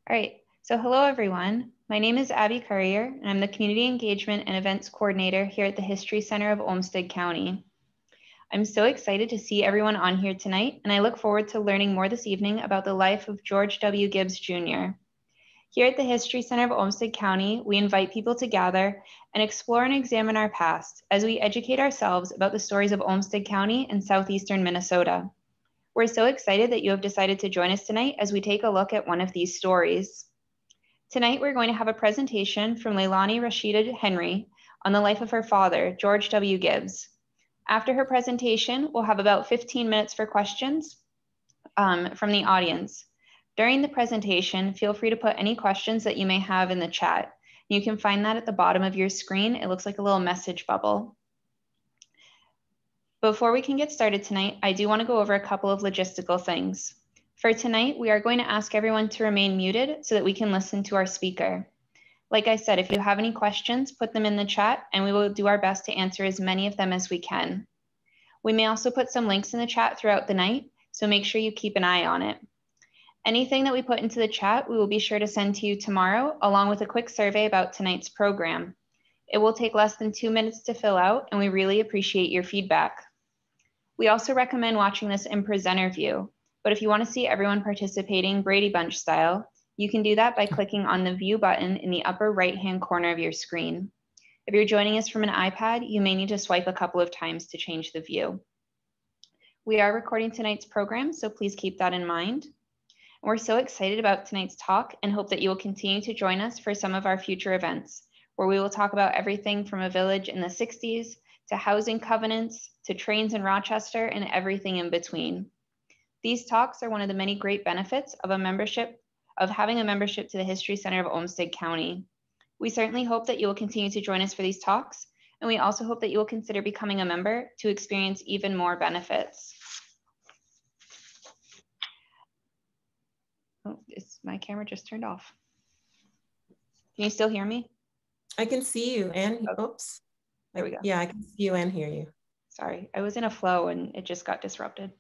All right, so hello everyone. My name is Abby Currier, and I'm the Community Engagement and Events Coordinator here at the History Center of Olmsted County. I'm so excited to see everyone on here tonight, and I look forward to learning more this evening about the life of George W. Gibbs Jr. Here at the History Center of Olmsted County, we invite people to gather and explore and examine our past as we educate ourselves about the stories of Olmsted County and southeastern Minnesota. We're so excited that you have decided to join us tonight as we take a look at one of these stories. Tonight, we're going to have a presentation from Leilani Henry on the life of her father, George W. Gibbs. After her presentation, we'll have about 15 minutes for questions from the audience. During the presentation, feel free to put any questions that you may have in the chat. You can find that at the bottom of your screen. It looks like a little message bubble. Before we can get started tonight, I do want to go over a couple of logistical things. For tonight, we are going to ask everyone to remain muted so that we can listen to our speaker. Like I said, if you have any questions, put them in the chat and we will do our best to answer as many of them as we can. We may also put some links in the chat throughout the night, so make sure you keep an eye on it. Anything that we put into the chat, we will be sure to send to you tomorrow, along with a quick survey about tonight's program. It will take less than 2 minutes to fill out, and we really appreciate your feedback. We also recommend watching this in presenter view, but if you want to see everyone participating Brady Bunch style, you can do that by clicking on the view button in the upper right-hand corner of your screen. If you're joining us from an iPad, you may need to swipe a couple of times to change the view. We are recording tonight's program, so please keep that in mind. We're so excited about tonight's talk and hope that you will continue to join us for some of our future events, where we will talk about everything from a village in the 60s to housing covenants, to trains in Rochester, and everything in between. These talks are one of the many great benefits of having a membership to the History Center of Olmsted County. We certainly hope that you will continue to join us for these talks, and we also hope that you will consider becoming a member to experience even more benefits. Oh, my camera just turned off. Can you still hear me? I can see you and, okay. Oops. There we go. Yeah, I can see you and hear you. Sorry, I was in a flow and it just got disrupted.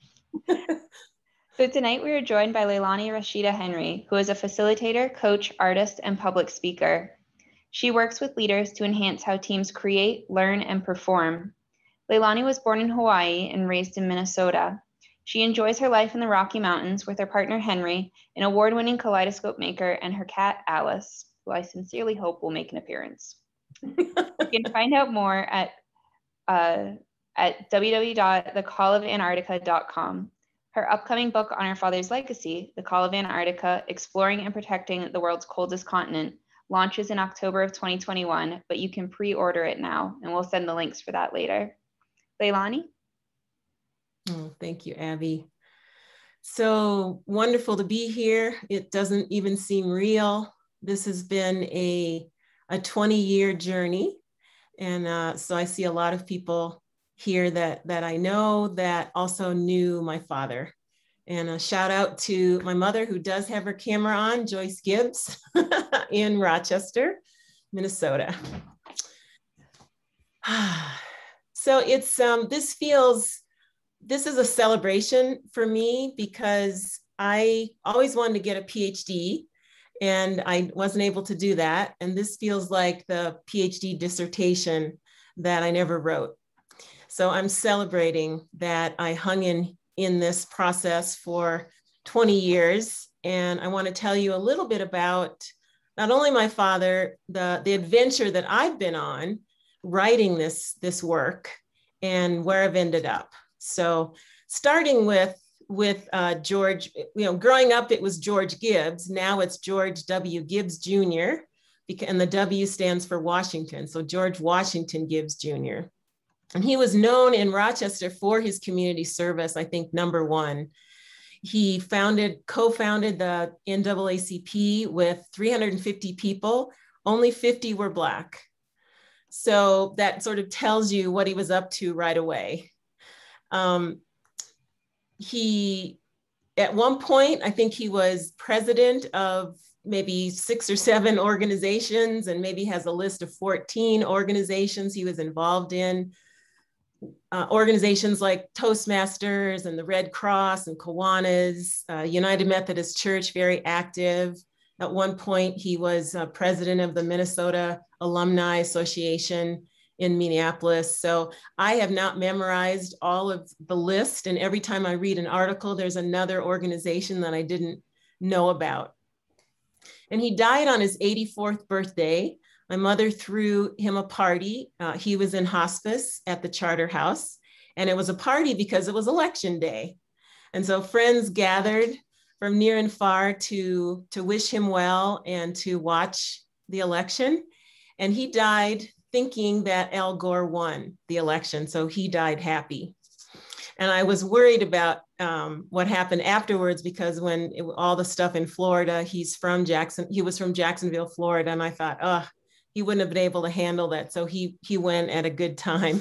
So tonight we are joined by Leilani Henry, who is a facilitator, coach, artist, and public speaker. She works with leaders to enhance how teams create, learn, and perform. Leilani was born in Hawaii and raised in Minnesota. She enjoys her life in the Rocky Mountains with her partner Henry, an award-winning kaleidoscope maker, and her cat Alice, who I sincerely hope will make an appearance. You can find out more at www.thecallofAntarctica.com. Her upcoming book on her father's legacy, The Call of Antarctica, Exploring and Protecting the World's Coldest Continent, launches in October of 2021, but you can pre-order it now, and we'll send the links for that later. Leilani? Oh, thank you, Abby. So wonderful to be here. It doesn't even seem real. This has been a 20-year journey. And so I see a lot of people here that I know that also knew my father. And a shout out to my mother, who does have her camera on, Joyce Gibbs, in Rochester, Minnesota. So it's this is a celebration for me because I always wanted to get a PhD and I wasn't able to do that. And this feels like the PhD dissertation that I never wrote. So I'm celebrating that I hung in this process for 20 years. And I want to tell you a little bit about not only my father, the adventure that I've been on writing this work and where I've ended up. So starting with George, growing up, it was George Gibbs. Now it's George W. Gibbs Jr. And the W stands for Washington. So George Washington Gibbs Jr. And he was known in Rochester for his community service, I think, number one. He co-founded the NAACP with 350 people. Only 50 were Black. So that sort of tells you what he was up to right away. He, at one point, I think he was president of maybe 6 or 7 organizations and maybe has a list of 14 organizations he was involved in. Organizations like Toastmasters and the Red Cross and Kiwanis, United Methodist Church, very active, At one point, he was president of the Minnesota Alumni Association in Minneapolis. So I have not memorized all of the list. And every time I read an article, there's another organization that I didn't know about. And he died on his 84th birthday. My mother threw him a party. He was in hospice at the Charter House. And it was a party because it was election day. And so friends gathered from near and far to wish him well and to watch the election. And he died thinking that Al Gore won the election. So he died happy. And I was worried about what happened afterwards, because when all the stuff in Florida, he was from Jacksonville, Florida. And I thought, oh, he wouldn't have been able to handle that. So he went at a good time.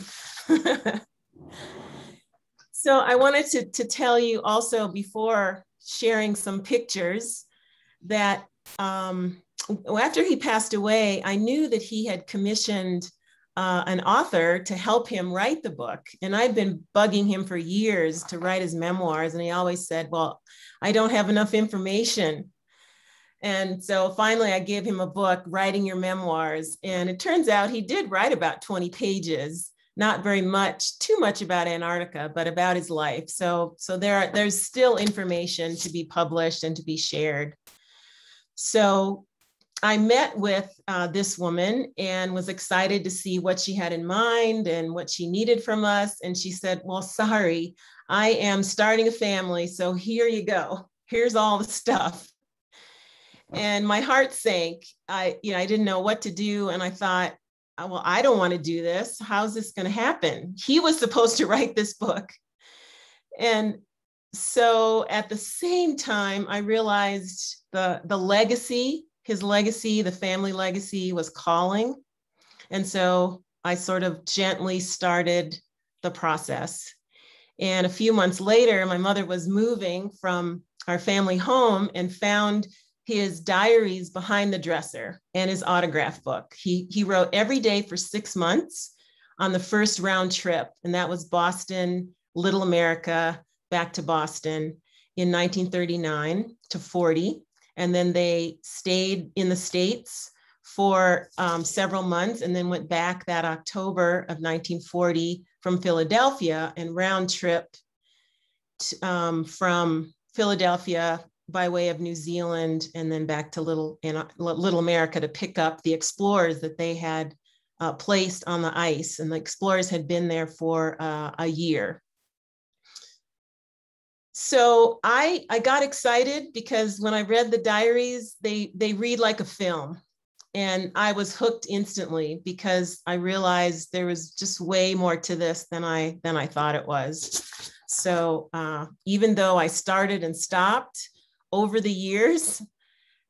So I wanted to tell you also, before sharing some pictures, that after he passed away, I knew that he had commissioned an author to help him write the book. And I'd been bugging him for years to write his memoirs. And he always said, well, I don't have enough information. And so finally I gave him a book, Writing Your Memoirs. And it turns out he did write about 20 pages, not very much, too much about Antarctica, but about his life. So there's still information to be published and to be shared. So I met with this woman and was excited to see what she had in mind and what she needed from us. And she said, well, sorry, I am starting a family. So here you go. Here's all the stuff. And my heart sank. I didn't know what to do. And I thought, well, I don't want to do this. How's this going to happen? He was supposed to write this book. And so at the same time, I realized the legacy, his legacy, the family legacy was calling. And so I sort of gently started the process. And a few months later, my mother was moving from our family home and found his diaries behind the dresser and his autograph book. He wrote every day for 6 months on the first round trip. And that was Boston, Little America, back to Boston in 1939 to 40. And then they stayed in the States for several months and then went back that October of 1940 from Philadelphia and round trip from Philadelphia by way of New Zealand and then back to Little America to pick up the explorers that they had placed on the ice. And the explorers had been there for a year. So I got excited because when I read the diaries, they read like a film. And I was hooked instantly because I realized there was just way more to this than I thought it was. So even though I started and stopped over the years,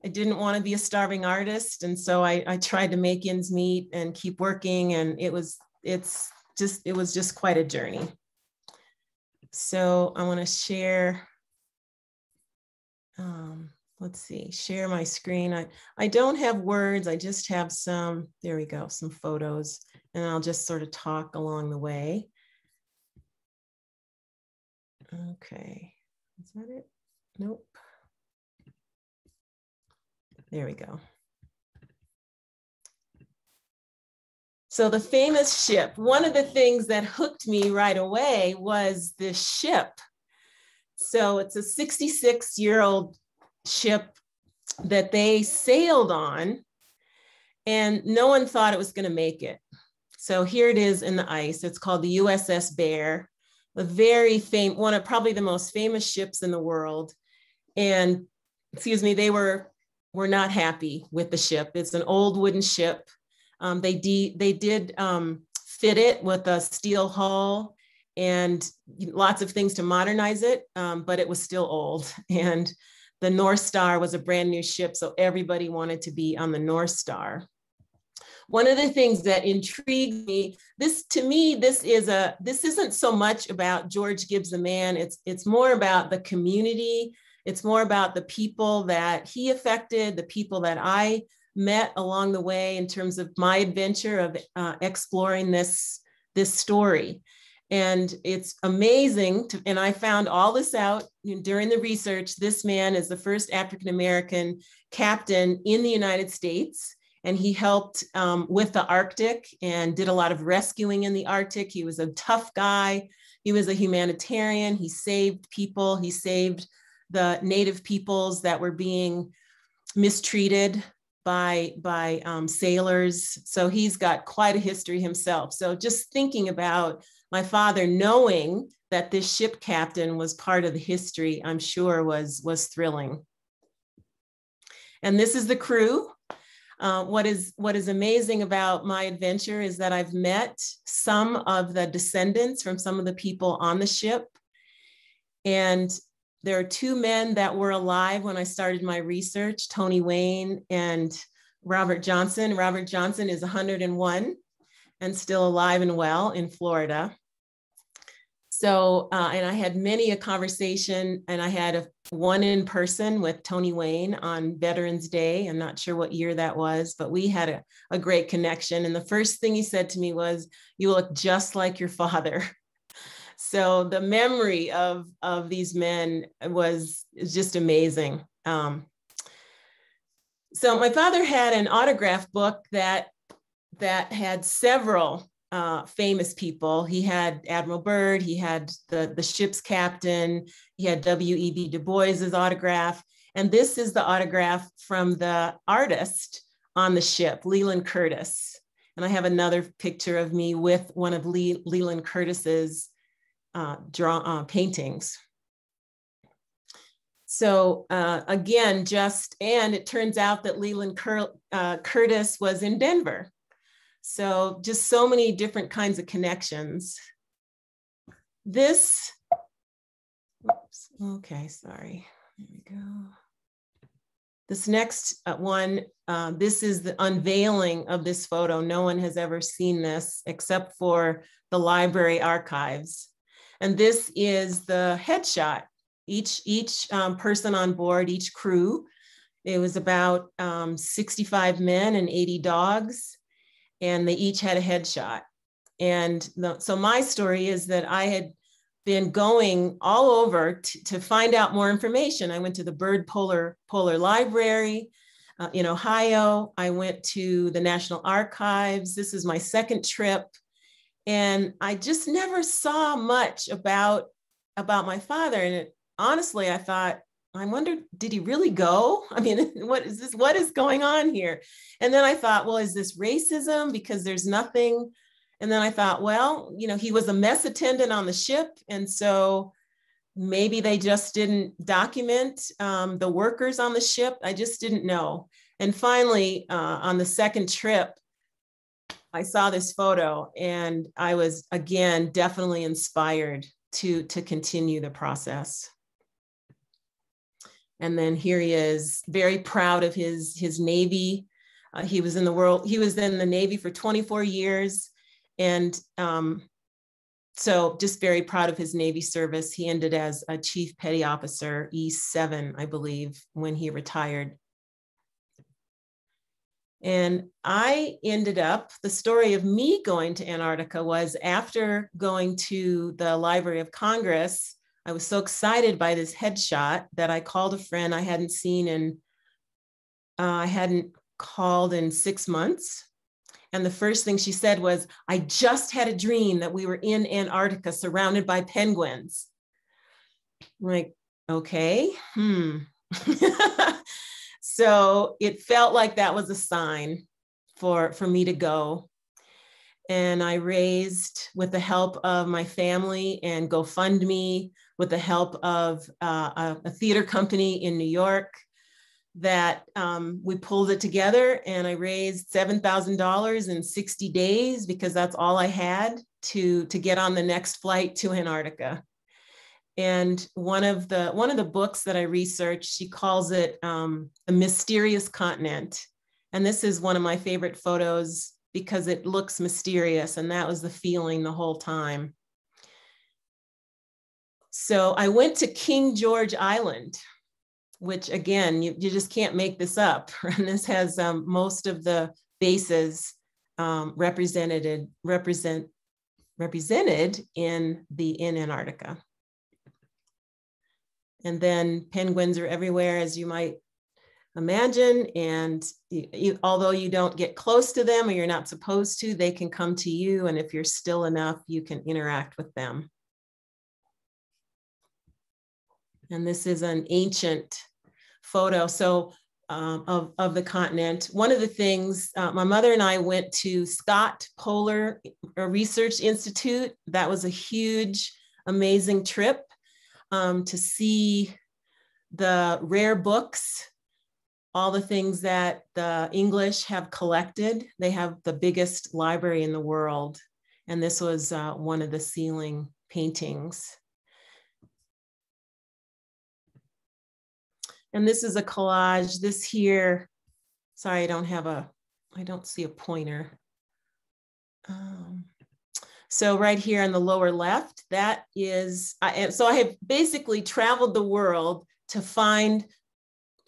I didn't want to be a starving artist. And so I tried to make ends meet and keep working. And it was just quite a journey. So I want to share, share my screen. I don't have words. I just have some photos, and I'll just sort of talk along the way. Okay, is that it? Nope. There we go. So the famous ship, one of the things that hooked me right away was this ship. So it's a 66-year-old ship that they sailed on, and no one thought it was going to make it. So here it is in the ice. It's called the USS Bear, a very famous, one of probably the most famous ships in the world. And they were not happy with the ship. It's an old wooden ship. They did fit it with a steel hull and lots of things to modernize it, but it was still old. And the North Star was a brand new ship, so everybody wanted to be on the North Star. One of the things that intrigued me, this isn't so much about George Gibbs the man. It's more about the community. It's more about the people that he affected, the people that I met along the way in terms of my adventure of exploring this story. And it's amazing. And I found all this out during the research. This man is the first African-American captain in the United States. And he helped with the Arctic and did a lot of rescuing in the Arctic. He was a tough guy. He was a humanitarian. He saved people. He saved the native peoples that were being mistreated by sailors. So he's got quite a history himself. So just thinking about my father knowing that this ship captain was part of the history, I'm sure was thrilling. And this is the crew. What is amazing about my adventure is that I've met some of the descendants from some of the people on the ship. And there are two men that were alive when I started my research, Tony Wayne and Robert Johnson. Robert Johnson is 101 and still alive and well in Florida. So, and I had many a conversation, and I had one in person with Tony Wayne on Veterans Day. I'm not sure what year that was, but we had a great connection. And the first thing he said to me was, "You look just like your father." So the memory of these men is just amazing. So my father had an autograph book that had several famous people. He had Admiral Byrd, he had the ship's captain, he had W.E.B. Du Bois's autograph. And this is the autograph from the artist on the ship, Leland Curtis. And I have another picture of me with one of Leland Curtis's paintings. So again, and it turns out that Leland Curtis was in Denver. So just so many different kinds of connections. This, oops, okay, sorry, there we go. This next one, this is the unveiling of this photo. No one has ever seen this except for the library archives. And this is the headshot. Each person on board, each crew, it was about 65 men and 80 dogs. And they each had a headshot. And so my story is that I had been going all over to find out more information. I went to the Byrd Polar Library in Ohio. I went to the National Archives. This is my second trip. And I just never saw much about my father. And honestly, I thought, I wondered, did he really go? I mean, what is this? What is going on here? And then I thought, well, is this racism? Because there's nothing. And then I thought, well, he was a mess attendant on the ship. And so maybe they just didn't document the workers on the ship. I just didn't know. And finally, on the second trip, I saw this photo and I was, again, definitely inspired to continue the process. And then here he is, very proud of his Navy. He was in the Navy for 24 years. And so just very proud of his Navy service. He ended as a Chief Petty Officer, E7, I believe, when he retired. And I ended up, the story of me going to Antarctica was after going to the Library of Congress, I was so excited by this headshot that I called a friend I hadn't seen I hadn't called in 6 months. And the first thing she said was, "I just had a dream that we were in Antarctica surrounded by penguins." I'm like, okay, So it felt like that was a sign for me to go. And I raised, with the help of my family and GoFundMe, with the help of a theater company in New York, that we pulled it together, and I raised $7,000 in 60 days because that's all I had to get on the next flight to Antarctica. And one of the books that I researched, she calls it A Mysterious Continent. And this is one of my favorite photos because it looks mysterious, and that was the feeling the whole time. So I went to King George Island, which again, you just can't make this up. And this has most of the bases represent represented in Antarctica. And then penguins are everywhere, as you might imagine. And although you don't get close to them or you're not supposed to, they can come to you. And if you're still enough, you can interact with them. And this is an ancient photo of the continent. One of the things, my mother and I went to Scott Polar Research Institute. That was a huge, amazing trip to see the rare books, all the things that the English have collected. They have the biggest library in the world. And this was one of the ceiling paintings. And this is a collage. This here, sorry, I don't see a pointer. So right here on the lower left, that is, so I have basically traveled the world to find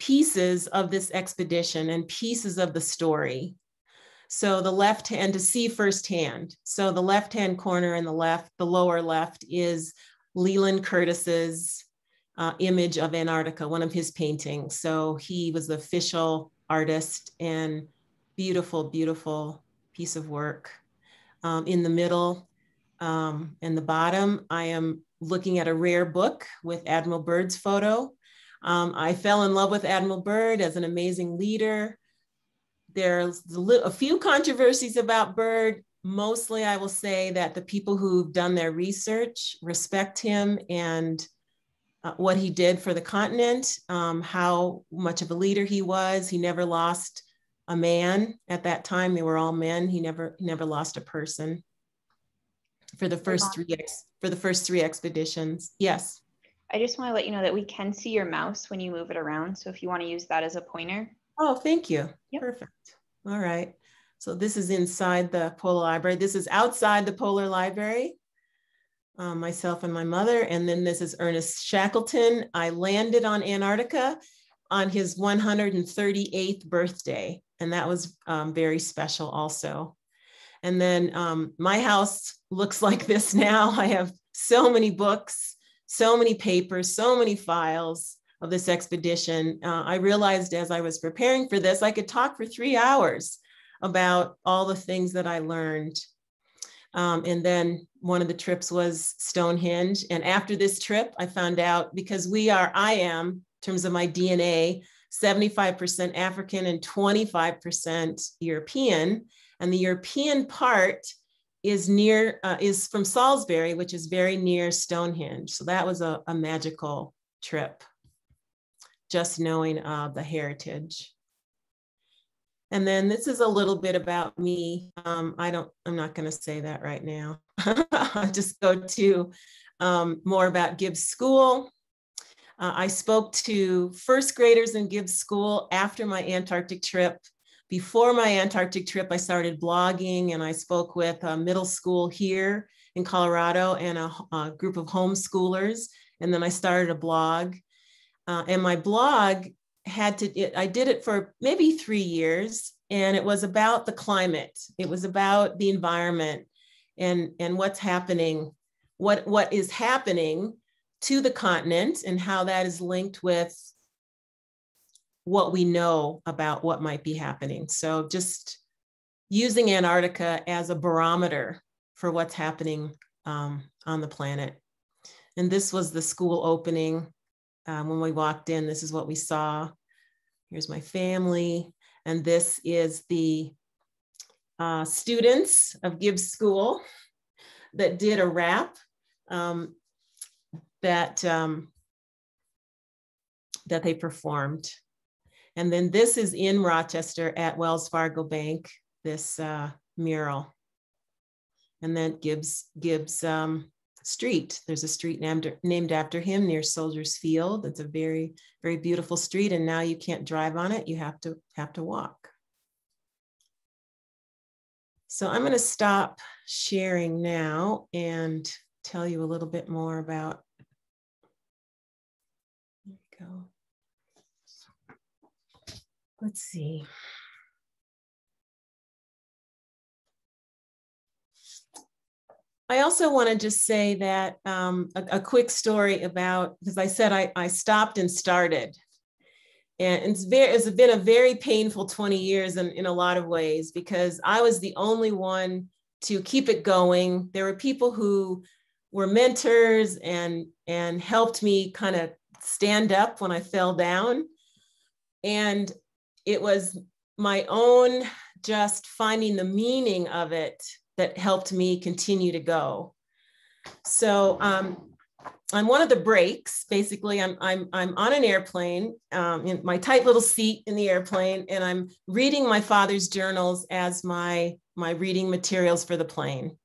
pieces of this expedition and pieces of the story. So the left hand, to see firsthand. So the left-hand corner in the lower left is Leland Curtis's image of Antarctica, one of his paintings. So he was the official artist, and beautiful, beautiful piece of work. In the middle and the bottom, I am looking at a rare book with Admiral Byrd's photo. I fell in love with Admiral Byrd as an amazing leader. There's a few controversies about Byrd. Mostly, I will say that the people who've done their research respect him and what he did for the continent, how much of a leader he was. He never lost a man at that time. They were all men. He never lost a person for the first three expeditions. Yes. I just want to let you know that we can see your mouse when you move it around. So if you want to use that as a pointer. Oh, thank you. Yep. Perfect. All right. So this is inside the Polar Library. This is outside the Polar Library. Myself and my mother. And then this is Ernest Shackleton. I landed on Antarctica on his 138th birthday. And that was very special also. And then my house looks like this now. I have so many books, so many papers, so many files of this expedition. I realized as I was preparing for this, I could talk for 3 hours about all the things that I learned. And then one of the trips was Stonehenge. And after this trip, I found out, because I am, in terms of my DNA, 75% African and 25% European. And the European part is from Salisbury, which is very near Stonehenge. So that was a magical trip, just knowing the heritage. And then this is a little bit about me. I'm not going to say that right now. I'll just go to more about Gibbs School. I spoke to first graders in Gibbs School after my Antarctic trip. Before my Antarctic trip, I started blogging, and I spoke with a middle school here in Colorado and a group of homeschoolers. And then I started a blog. And my blog I did it for maybe 3 years, and it was about the climate. It was about the environment and what's happening, what is happening to the continent and how that is linked with what we know about what might be happening. So just using Antarctica as a barometer for what's happening on the planet. And this was the school opening. When we walked in, this is what we saw. Here's my family. And this is the students of Gibbs School that did a rap that they performed. And then this is in Rochester at Wells Fargo Bank, this mural. And then Gibbs Street. There's a street named after him near Soldiers Field. It's a very, very beautiful street. And now you can't drive on it. You have to walk. So I'm going to stop sharing now and tell you a little bit more about. There we go. Let's see. I also want to just say that a quick story about, because I said I stopped and started. And it's been a very painful 20 years in a lot of ways, because I was the only one to keep it going. There were people who were mentors and helped me kind of stand up when I fell down. And it was my own just finding the meaning of it that helped me continue to go. So on one of the breaks, basically, I'm on an airplane in my tight little seat in the airplane, and I'm reading my father's journals as my reading materials for the plane.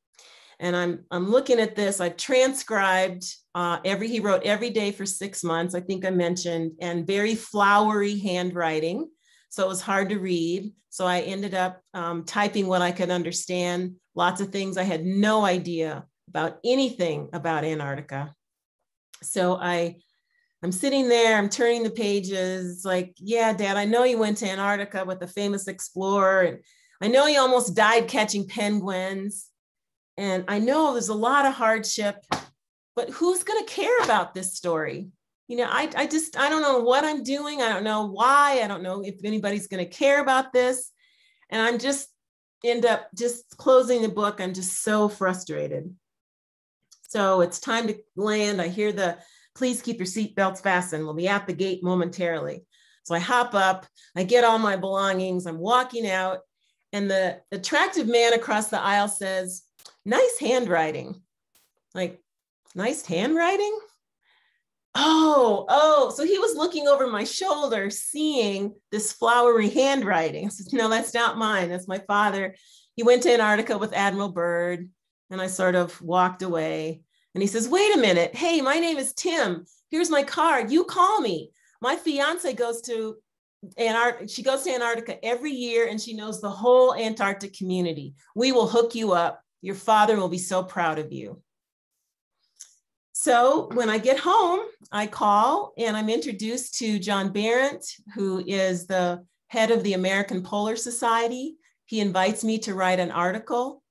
And I'm looking at this. I've transcribed he wrote every day for 6 months, I think I mentioned, and very flowery handwriting. So it was hard to read. So I ended up typing what I could understand, lots of things I had no idea about anything about Antarctica. So I'm sitting there, I'm turning the pages, like, yeah, Dad, I know you went to Antarctica with a famous explorer, and I know you almost died catching penguins, and I know there's a lot of hardship, but who's going to care about this story? You know, I don't know what I'm doing. I don't know why. I don't know if anybody's going to care about this. And I'm just end up just closing the book. I'm just so frustrated. So it's time to land. I hear the, please keep your seatbelts fastened. We'll be at the gate momentarily. So I hop up, I get all my belongings. I'm walking out, and the attractive man across the aisle says, "Nice handwriting." Like, nice handwriting? Oh, so he was looking over my shoulder, seeing this flowery handwriting. I said, "No, that's not mine. That's my father. He went to Antarctica with Admiral Byrd." And I sort of walked away. And he says, "Wait a minute. Hey, my name is Tim. Here's my card. You call me. My fiance goes to Antarctica. She goes to Antarctica every year, and she knows the whole Antarctic community. We will hook you up. Your father will be so proud of you." So when I get home, I call, and I'm introduced to John Barrett, who is the head of the American Polar Society. He invites me to write an article.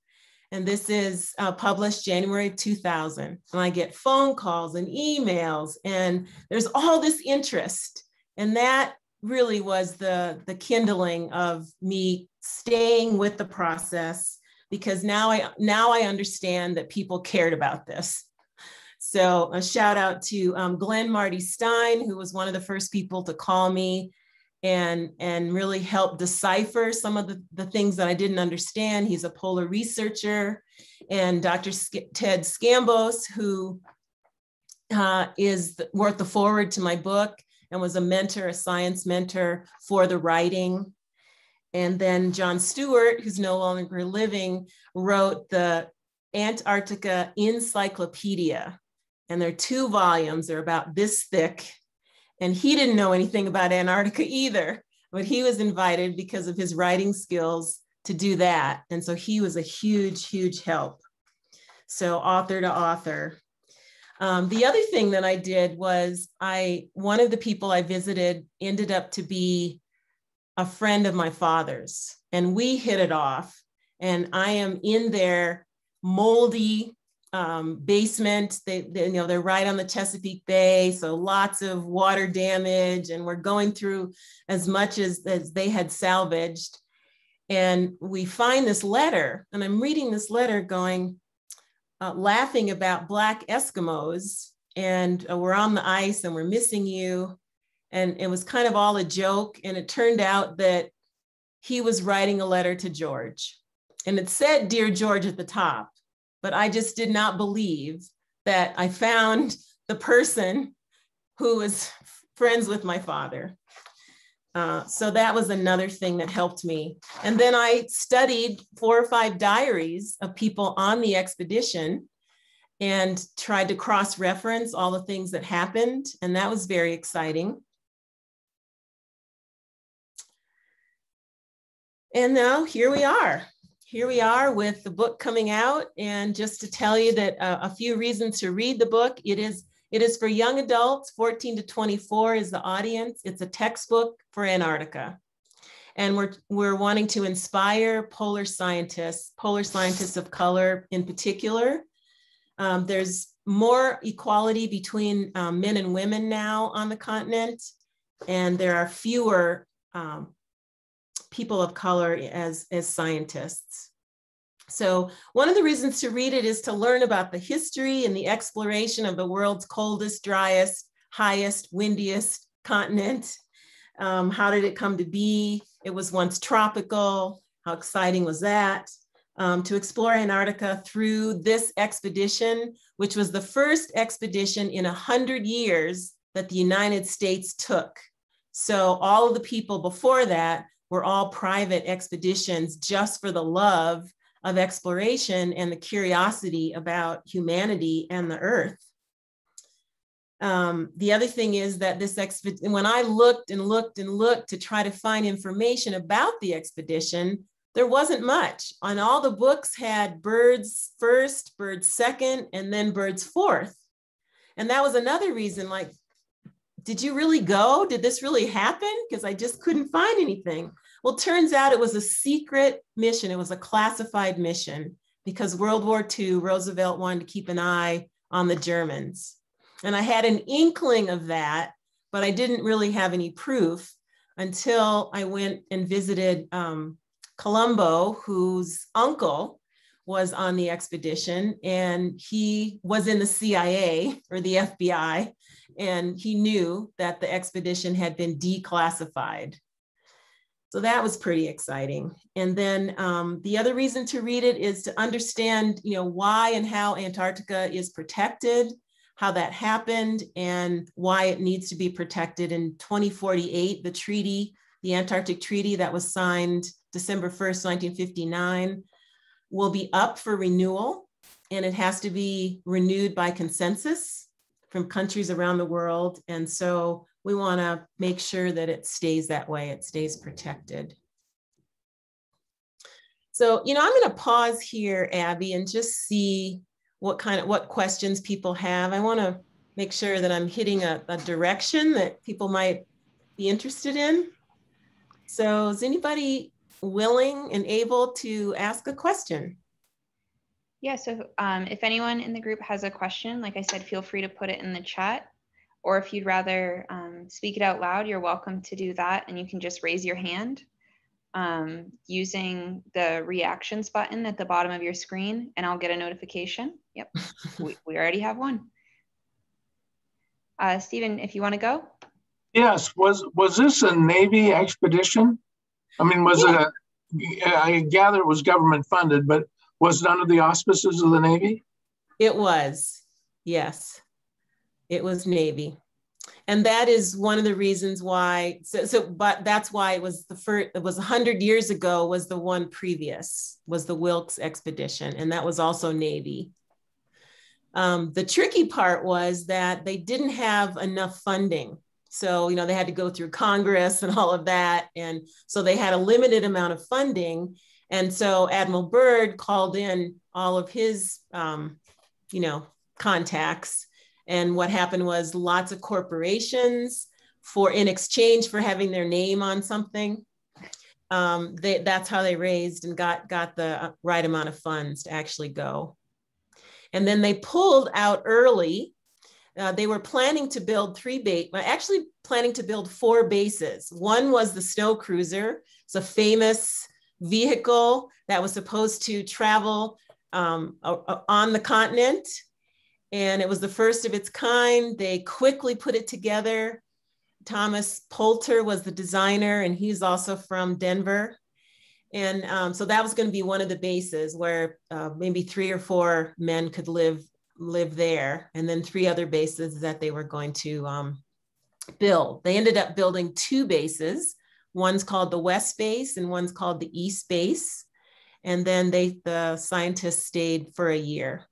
And this is published January 2000. And I get phone calls and emails, and there's all this interest. And that really was the kindling of me staying with the process, because now I understand that people cared about this. So a shout out to Glenn Marty Stein, who was one of the first people to call me and really help decipher some of the things that I didn't understand. He's a polar researcher. And Dr. Ted Scambos, who wrote the foreword to my book and was a mentor, a science mentor for the writing. And then John Stewart, who's no longer living, wrote the Antarctica Encyclopedia. And there are 2 volumes. They're about this thick. And he didn't know anything about Antarctica either, but he was invited because of his writing skills to do that. And so he was a huge, huge help. So author to author. The other thing that I did was one of the people I visited ended up to be a friend of my father's, and we hit it off. And I am in their moldy basement. They're right on the Chesapeake Bay, so lots of water damage, and we're going through as much as they had salvaged. And we find this letter, and I'm reading this letter going, laughing about Black Eskimos, and we're on the ice and we're missing you. And it was kind of all a joke. And it turned out that he was writing a letter to George, and it said, "Dear George" at the top. But I just did not believe that I found the person who was friends with my father. So that was another thing that helped me. And then I studied 4 or 5 diaries of people on the expedition and tried to cross-reference all the things that happened. And that was very exciting. And now here we are. Here we are with the book coming out. And just to tell you that a few reasons to read the book, it is for young adults. 14 to 24 is the audience. It's a textbook for Antarctica. And we're wanting to inspire polar scientists of color in particular, There's more equality between men and women now on the continent, and there are fewer people of color as scientists. So one of the reasons to read it is to learn about the history and the exploration of the world's coldest, driest, highest, windiest continent. How did it come to be? It was once tropical. How exciting was that? To explore Antarctica through this expedition, which was the first expedition in 100 years that the United States took. So all of the people before that were all private expeditions just for the love of exploration and the curiosity about humanity and the earth. The other thing is that this expedition, when I looked and looked and looked to try to find information about the expedition, there wasn't much. On all the books had birds first, birds second, and then birds fourth. And that was another reason, like, did you really go? Did this really happen? Because I just couldn't find anything. Well, it turns out it was a secret mission. It was a classified mission because World War II, Roosevelt wanted to keep an eye on the Germans. And I had an inkling of that, but I didn't really have any proof until I went and visited Colombo, whose uncle was on the expedition, and he was in the CIA or the FBI, and he knew that the expedition had been declassified. So that was pretty exciting. And then the other reason to read it is to understand, why and how Antarctica is protected, how that happened, and why it needs to be protected. In 2048, the treaty, the Antarctic Treaty that was signed December 1st, 1959, will be up for renewal, and it has to be renewed by consensus from countries around the world. And so we want to make sure that it stays that way, it stays protected. So, I'm going to pause here, Abby, and just see what questions people have. I want to make sure that I'm hitting a direction that people might be interested in. So is anybody willing and able to ask a question? Yeah, so if anyone in the group has a question, like I said, feel free to put it in the chat. Or if you'd rather speak it out loud, you're welcome to do that. And you can just raise your hand using the reactions button at the bottom of your screen, and I'll get a notification. Yep, we already have one. Stephen, if you want to go. Yes, was this a Navy expedition? I mean, was it I gather it was government funded, but was it under the auspices of the Navy? It was, yes. It was Navy. And that is one of the reasons why, but that's why it was the first, it was 100 years ago was the one previous, was the Wilkes expedition. And that was also Navy. The tricky part was that they didn't have enough funding. So, they had to go through Congress and all of that. And so they had a limited amount of funding. And so Admiral Byrd called in all of his, contacts. And what happened was lots of corporations in exchange for having their name on something. That's how they raised and got the right amount of funds to actually go. And then they pulled out early. They were planning to build planning to build 4 bases. One was the snow cruiser. It's a famous vehicle that was supposed to travel on the continent. And it was the first of its kind. They quickly put it together. Thomas Poulter was the designer, and he's also from Denver. And so that was going to be one of the bases where maybe 3 or 4 men could live there. And then 3 other bases that they were going to build. They ended up building 2 bases. One's called the West Base and one's called the East Base. And then the scientists stayed for a year.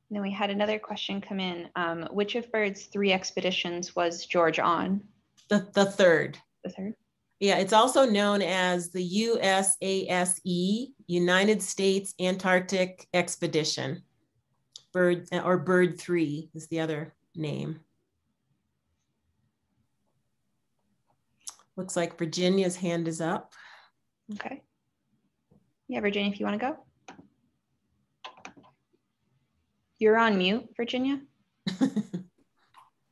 And then we had another question come in. Which of Byrd's 3 expeditions was George on? The third. The third? Yeah, it's also known as the USASE, United States Antarctic Expedition. Byrd 3 is the other name. Looks like Virginia's hand is up. Okay. Yeah, Virginia, if you want to go. You're on mute, Virginia.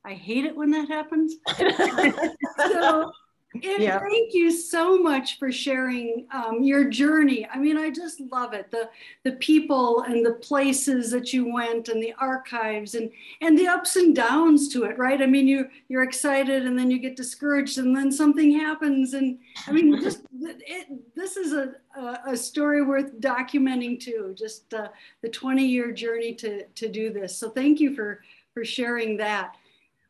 I hate it when that happens. So, thank you so much for sharing your journey. I mean, I just love it. The people and the places that you went and the archives and the ups and downs to it, right? I mean, you're excited and then you get discouraged and then something happens. And I mean, this is a story worth documenting too, just the 20-year journey to do this. So thank you for sharing that.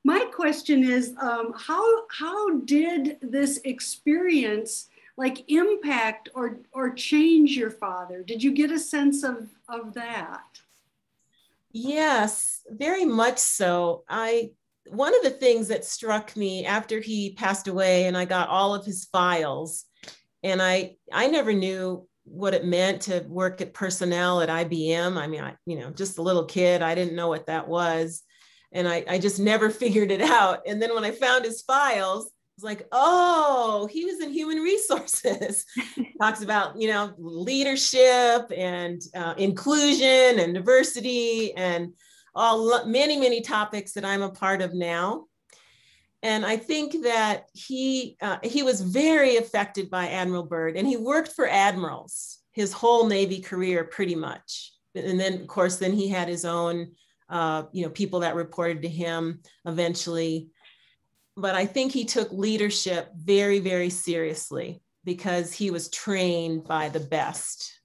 My question is, how did this experience like impact or change your father? Did you get a sense of that? Yes, very much so. One of the things that struck me after he passed away and I got all of his files, and I never knew what it meant to work at personnel at IBM. I mean, just a little kid, I didn't know what that was. And I just never figured it out. And then when I found his files, I was like, oh, he was in human resources. Talks about, leadership and inclusion and diversity and many topics that I'm a part of now. And I think that he was very affected by Admiral Byrd, and he worked for admirals his whole Navy career pretty much. And then, of course, then he had his own people that reported to him eventually. But I think he took leadership very, very seriously because he was trained by the best.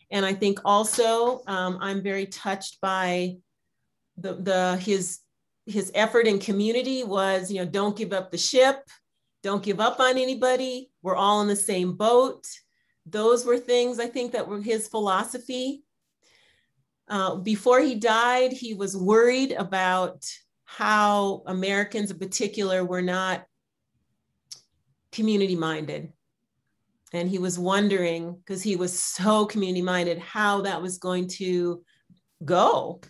And I think also I'm very touched by his effort in community was, don't give up the ship, don't give up on anybody. We're all in the same boat. Those were things I think that were his philosophy. Before he died, he was worried about how Americans in particular were not community minded. And he was wondering, because he was so community minded, how that was going to go.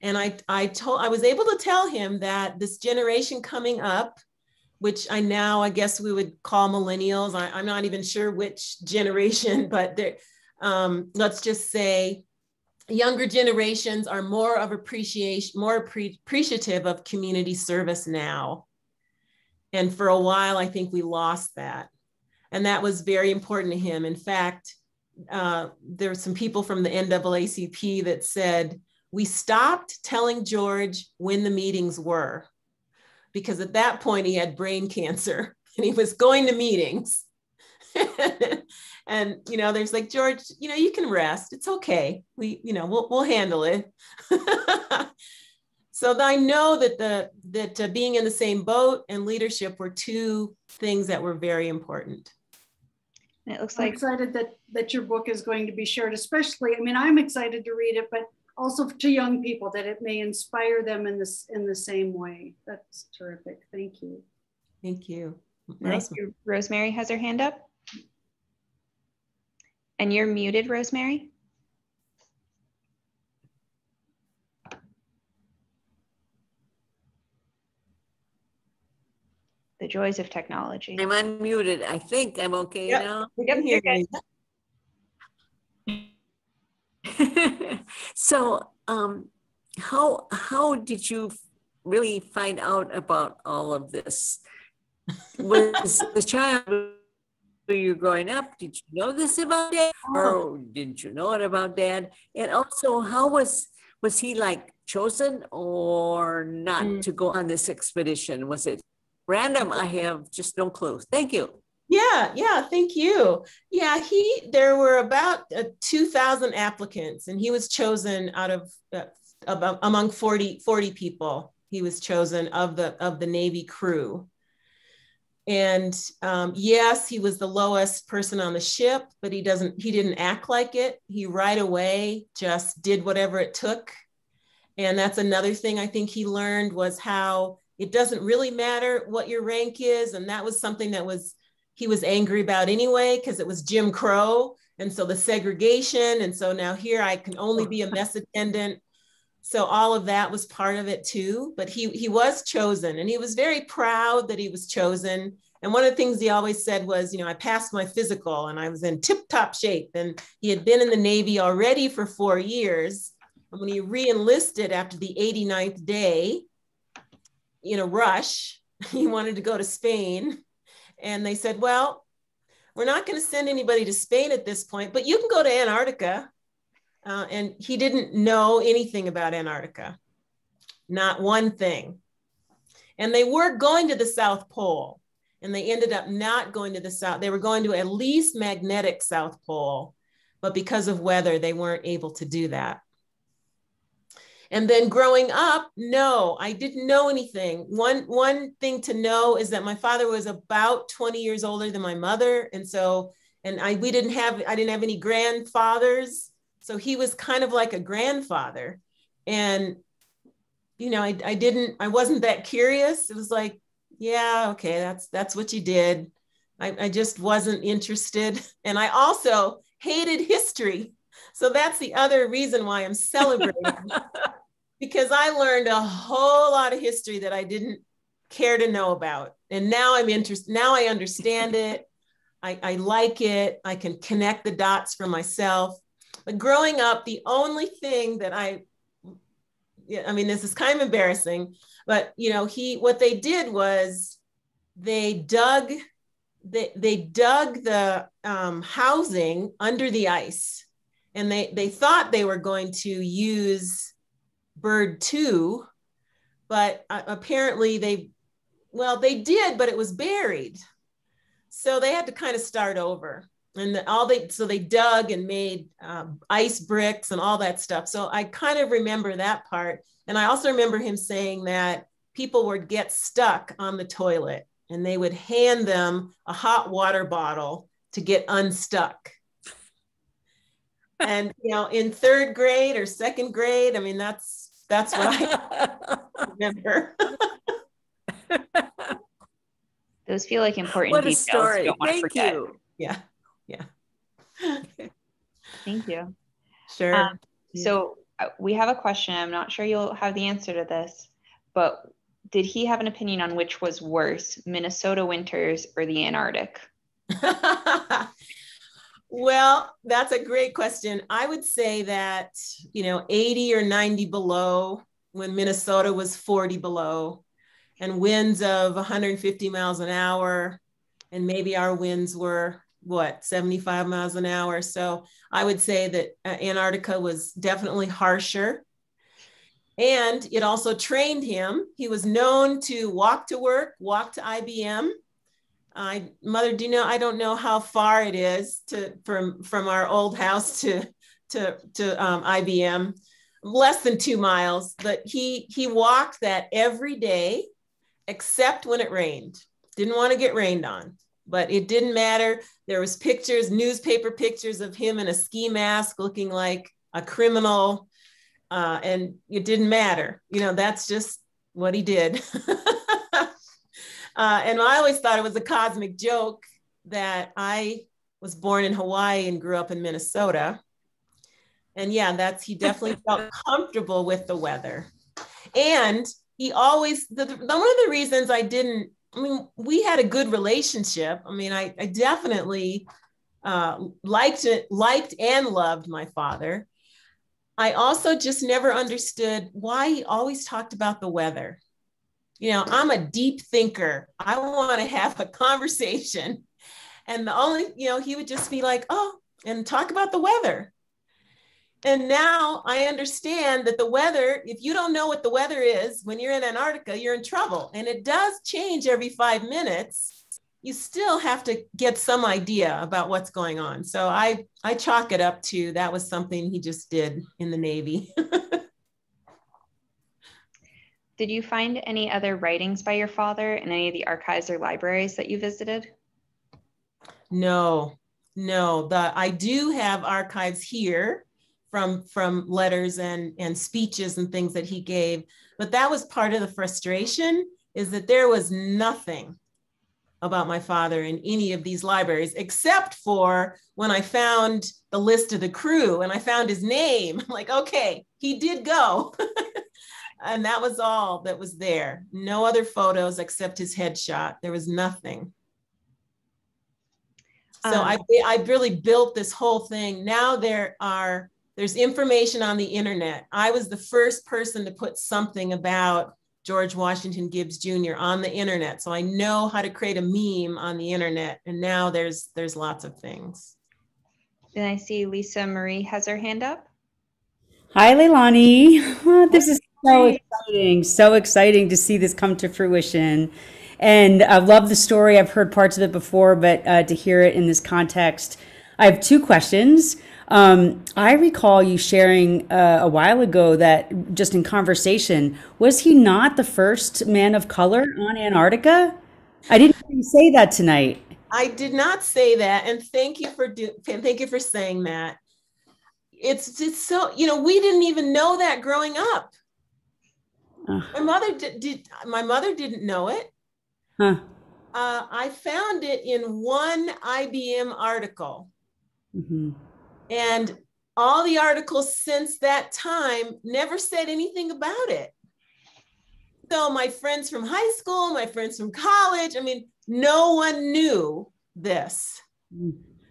And I was able to tell him that this generation coming up, which I guess we would call millennials. I'm not even sure which generation, but let's just say younger generations are more appreciative of community service now. And for a while, I think we lost that. And that was very important to him. In fact, there were some people from the NAACP that said, we stopped telling George when the meetings were, because at that point he had brain cancer and he was going to meetings. And, there's like, George, you can rest. It's okay. We'll handle it. So I know that being in the same boat and leadership were two things that were very important. It looks I'm like excited that your book is going to be shared, especially, I'm excited to read it, but also to young people, that it may inspire them in the same way. That's terrific. Thank you. Thank you. Rosemary has her hand up. And you're muted, Rosemary. The joys of technology. I'm unmuted. I think I'm okay now. We can hear you. So, how did you really find out about all of this? Was the child you growing up, did you know this about Dad, or didn't you know it about Dad? And also, how was he like chosen or not to go on this expedition? Was it random? I have just no clue. Thank you. Yeah, thank you. Yeah, there were about 2,000 applicants, and he was chosen out of among 40 people. He was chosen of the Navy crew. And yes, he was the lowest person on the ship, but he didn't act like it. He right away just did whatever it took. And that's another thing I think he learned, was how it doesn't really matter what your rank is. And that was something he was angry about anyway, because it was Jim Crow. And so the segregation. And so now here I can only be a mess attendant. So all of that was part of it too, but he was chosen, and he was very proud that he was chosen. And one of the things he always said was, I passed my physical and I was in tip-top shape, and he had been in the Navy already for 4 years. And when he re-enlisted after the 89th day, in a rush, he wanted to go to Spain. And they said, well, we're not going to send anybody to Spain at this point, but you can go to Antarctica. And he didn't know anything about Antarctica, not one thing. And they were going to the South Pole, and they ended up not going to the South. They were going to at least magnetic South Pole, but because of weather, they weren't able to do that. And then growing up, no, I didn't know anything. One thing to know is that my father was about 20 years older than my mother. And so, I didn't have any grandfathers. So he was kind of like a grandfather. And, I wasn't that curious. It was like, yeah, okay, that's what you did. I just wasn't interested. And I also hated history. So that's the other reason why I'm celebrating. Because I learned a whole lot of history that I didn't care to know about. And now I'm interested. Now I understand it. I like it. I can connect the dots for myself. But growing up, the only thing that this is kind of embarrassing, but what they did was they dug the housing under the ice, and they thought they were going to use bird 2, but apparently they did, but it was buried. So they had to kind of start over. And they dug and made ice bricks and all that stuff. So I kind of remember that part. And I also remember him saying that people would get stuck on the toilet and they would hand them a hot water bottle to get unstuck. And, in 3rd grade or 2nd grade, that's what I remember. Those feel like important what a details. Story. You don't want to forget. You. Yeah. Thank you. Sure. So we have a question. I'm not sure you'll have the answer to this, but did he have an opinion on which was worse, Minnesota winters or the Antarctic? Well, that's a great question. I would say that, 80 or 90 below, when Minnesota was 40 below, and winds of 150 miles an hour, and maybe our winds were 75 miles an hour. So I would say that Antarctica was definitely harsher. And it also trained him. He was known to walk to work, walk to IBM. Mother, do you know, I don't know how far it is from our old house to IBM, less than 2 miles, but he walked that every day, except when it rained. Didn't want to get rained on. But it didn't matter. There was pictures, newspaper pictures of him in a ski mask looking like a criminal. And it didn't matter. That's just what he did. And I always thought it was a cosmic joke that I was born in Hawaii and grew up in Minnesota. And yeah, he definitely felt comfortable with the weather. And he always, one of the reasons we had a good relationship. I definitely liked and loved my father. I also just never understood why he always talked about the weather. I'm a deep thinker. I want to have a conversation. And he would just be like, oh, and talk about the weather. And now I understand that the weather, if you don't know what the weather is, when you're in Antarctica, you're in trouble. And it does change every 5 minutes. You still have to get some idea about what's going on. So I chalk it up to that was something he just did in the Navy. Did you find any other writings by your father in any of the archives or libraries that you visited? No. I do have archives here from letters and speeches and things that he gave. But that was part of the frustration, is that there was nothing about my father in any of these libraries, except for when I found the list of the crew and I found his name. I'm like, okay, he did go. And that was all that was there. No other photos except his headshot. There was nothing. So I really built this whole thing. Now there are There's information on the internet. I was the first person to put something about George Washington Gibbs Jr. on the internet. So I know how to create a meme on the internet. And now there's lots of things. Then I see Lisa Marie has her hand up. Hi, Leilani. This is so exciting. So exciting to see this come to fruition. And I love the story. I've heard parts of it before, but to hear it in this context, I have two questions. I recall you sharing a while ago that just in conversation, was he not the first man of color on Antarctica? I didn't hear you say that tonight. I did not say that, and thank you for saying that. It's so, you know, we didn't even know that growing up. My mother didn't know it. Huh. I found it in one IBM article. Mm-hmm. And all the articles since that time never said anything about it. So my friends from high school, my friends from college, I mean, no one knew this.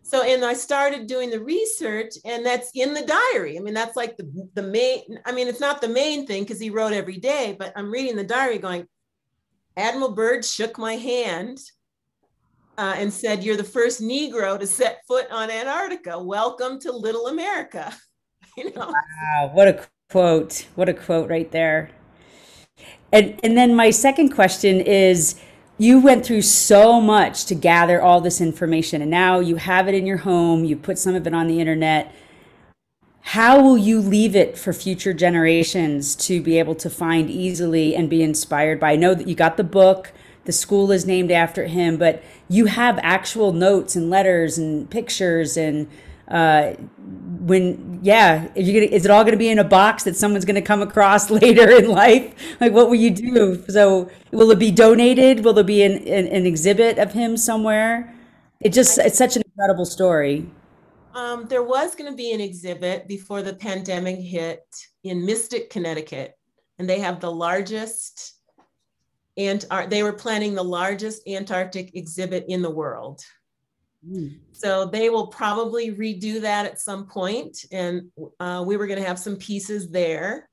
So, and I started doing the research, and that's in the diary. I mean, that's like the main, I mean, it's not the main thing because he wrote every day, but I'm reading the diary going, Admiral Byrd shook my hand and said, "You're the first Negro to set foot on Antarctica. Welcome to Little America." You know? Wow, what a quote. What a quote right there. And then my second question is, you went through so much to gather all this information, and now you have it in your home, you put some of it on the internet. How will you leave it for future generations to be able to find easily and be inspired by? I know that you got the book, the school is named after him, but you have actual notes and letters and pictures and is it all going to be in a box that someone's going to come across later in life? Like, what will you do? So will it be donated? Will there be an exhibit of him somewhere? It's such an incredible story. There was going to be an exhibit before the pandemic hit in Mystic, Connecticut, and they have the largest, and they were planning the largest Antarctic exhibit in the world. So they will probably redo that at some point, and we were going to have some pieces there.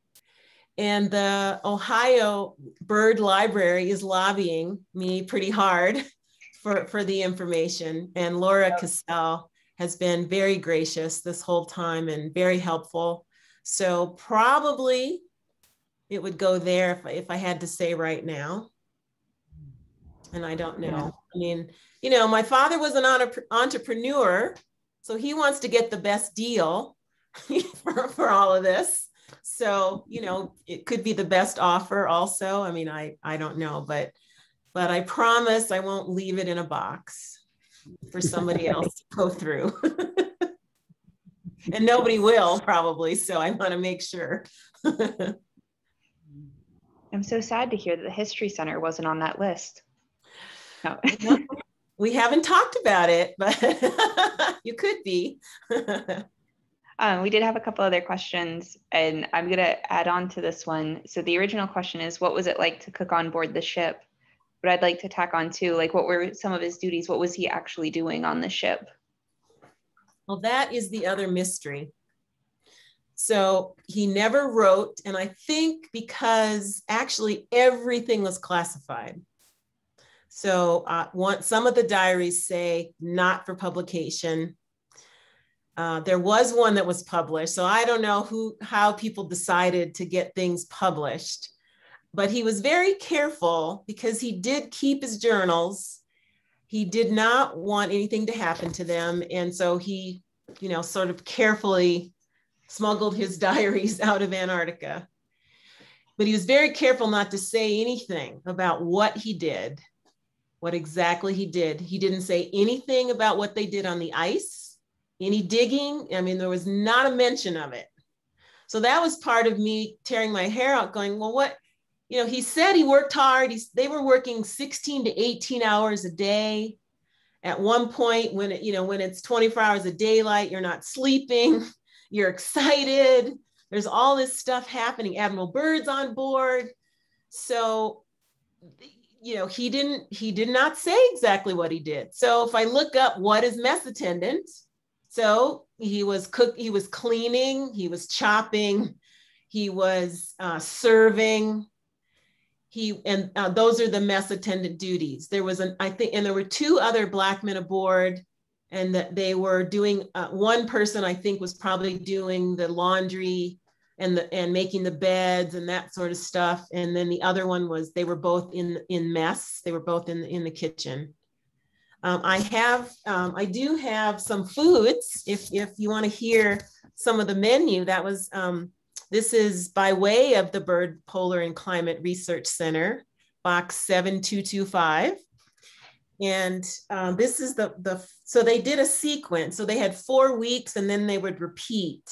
And the Ohio Bird Library is lobbying me pretty hard for the information, and Laura Cassell has been very gracious this whole time and very helpful. So probably it would go there if I had to say right now. And I don't know. Yeah. I mean, you know, my father was an entrepreneur, so he wants to get the best deal for all of this. So, you know, it could be the best offer also. I mean, I don't know, but I promise I won't leave it in a box for somebody else to go through. And nobody will probably, so I want to make sure. I'm so sad to hear that the History Center wasn't on that list. No. We haven't talked about it, but you could be. We did have a couple other questions, and I'm going to add on to this one. So the original question is, what was it like to cook on board the ship? But I'd like to tack on too, like, what were some of his duties? What was he actually doing on the ship? Well, that is the other mystery. So he never wrote, and I think because actually everything was classified. So some of the diaries say not for publication. There was one that was published, so I don't know how people decided to get things published. But he was very careful because he did keep his journals. He did not want anything to happen to them. And so he, you know, sort of carefully smuggled his diaries out of Antarctica. But he was very careful not to say anything about what he did, what exactly he did. He didn't say anything about what they did on the ice, any digging. I mean, there was not a mention of it. So that was part of me tearing my hair out going, well, what? You know, he said he worked hard. They were working 16 to 18 hours a day. At one point, when it's 24 hours of daylight, you're not sleeping, you're excited. There's all this stuff happening. Admiral Byrd's on board. So, you know, he did not say exactly what he did. So if I look up what is mess attendant, So he was cleaning, he was chopping, he was serving. Those are the mess attendant duties. There was there were two other Black men aboard, and that they were doing, one person I think was probably doing the laundry and making the beds and that sort of stuff. And then the other one was, they were both in mess. They were both in the kitchen. I do have some foods if you want to hear some of the menu. That was, this is by way of the Bird Polar and Climate Research Center, box 7225. And this is so they did a sequence. So they had 4 weeks and then they would repeat.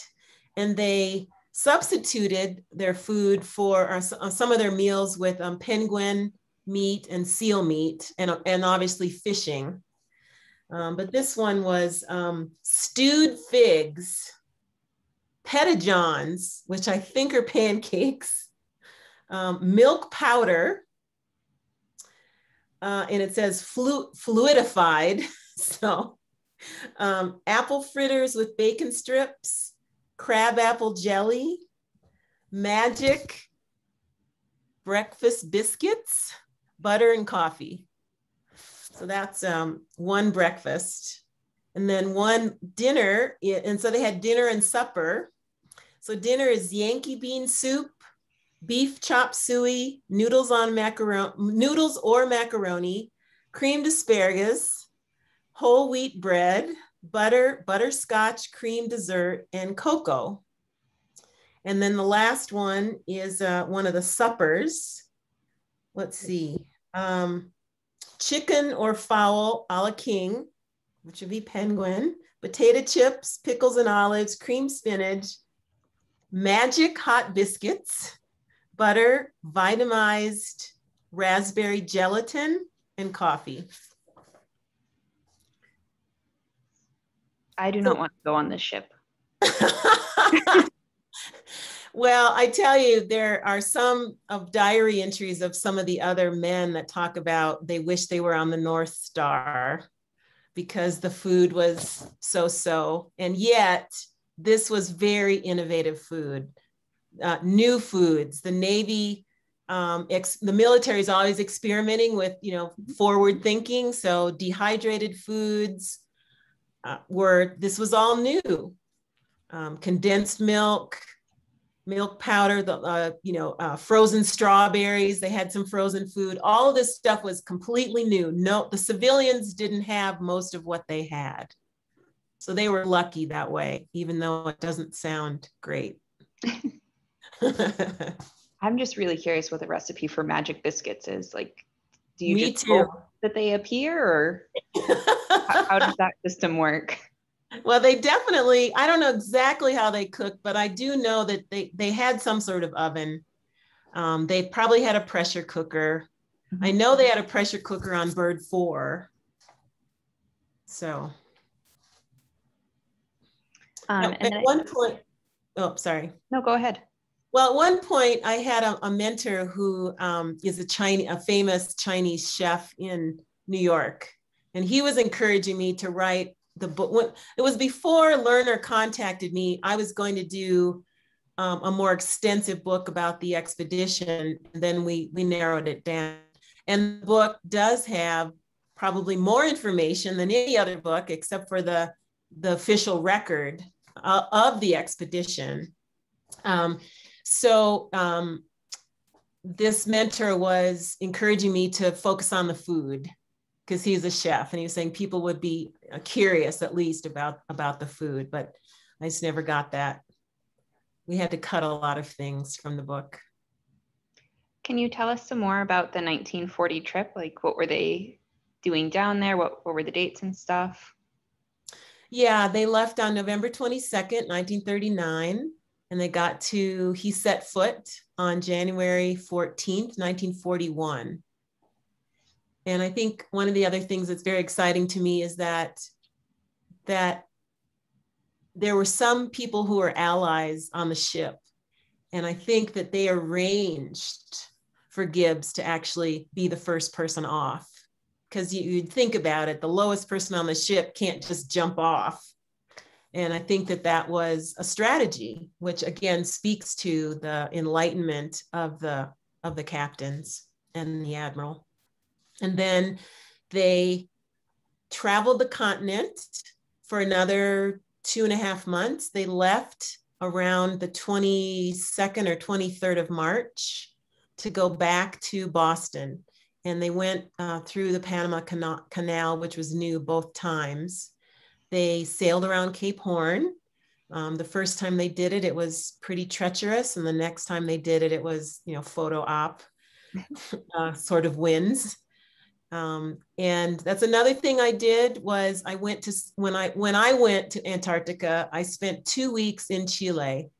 And they substituted their food for some of their meals with penguin meat and seal meat, and obviously fishing. But this one was stewed figs, pettijohns, which I think are pancakes, milk powder, and it says fluidified. So apple fritters with bacon strips, crab apple jelly, magic breakfast biscuits, butter and coffee. So that's one breakfast. And then one dinner, and so they had dinner and supper. So dinner is Yankee bean soup, beef chop suey, noodles or macaroni, creamed asparagus, whole wheat bread, butterscotch cream dessert, and cocoa. And then the last one is one of the suppers. Let's see. Chicken or fowl a la king, which would be penguin, potato chips, pickles and olives, cream spinach, magic hot biscuits, butter, vitamized raspberry gelatin, and coffee. I do not want to go on this ship. Well, I tell you, there are some of diary entries of some of the other men that talk about they wish they were on the North Star because the food was so-so. And yet, this was very innovative food, new foods. The Navy, the military is always experimenting with, forward thinking. So dehydrated foods this was all new. Condensed milk powder, frozen strawberries. They had some frozen food. All of this stuff was completely new. No, the civilians didn't have most of what they had. So they were lucky that way, even though it doesn't sound great. I'm just really curious what the recipe for magic biscuits is. Like, do you Me just too. hope that they appear, or how does that system work? Well, they definitely, I don't know exactly how they cooked, but I do know that they had some sort of oven. They probably had a pressure cooker. Mm-hmm. I know they had a pressure cooker on Bird 4. So. At one point, sorry. No, go ahead. Well, at one point I had a mentor who is a famous Chinese chef in New York. And he was encouraging me to write the book. When it was before Lerner contacted me, I was going to do a more extensive book about the expedition. And then we narrowed it down. And the book does have probably more information than any other book, except for the official record of the expedition. This mentor was encouraging me to focus on the food, because he's a chef, and he was saying people would be curious at least about the food, but I just never got that. We had to cut a lot of things from the book. Can you tell us some more about the 1940 trip? Like, what were they doing down there? What were the dates and stuff? Yeah, they left on November 22nd, 1939, and he set foot on January 14th, 1941. And I think one of the other things that's very exciting to me is that there were some people who were allies on the ship. And I think that they arranged for Gibbs to actually be the first person off. Because you'd think about it, the lowest person on the ship can't just jump off. And I think that that was a strategy, which again speaks to the enlightenment of the captains and the admiral. And then they traveled the continent for another 2.5 months. They left around the 22nd or 23rd of March to go back to Boston. And they went through the Panama Canal, which was new both times. They sailed around Cape Horn. The first time they did it, it was pretty treacherous. And the next time they did it, it was, photo op sort of winds. And that's another thing I did was I went to, when I went to Antarctica, I spent 2 weeks in Chile,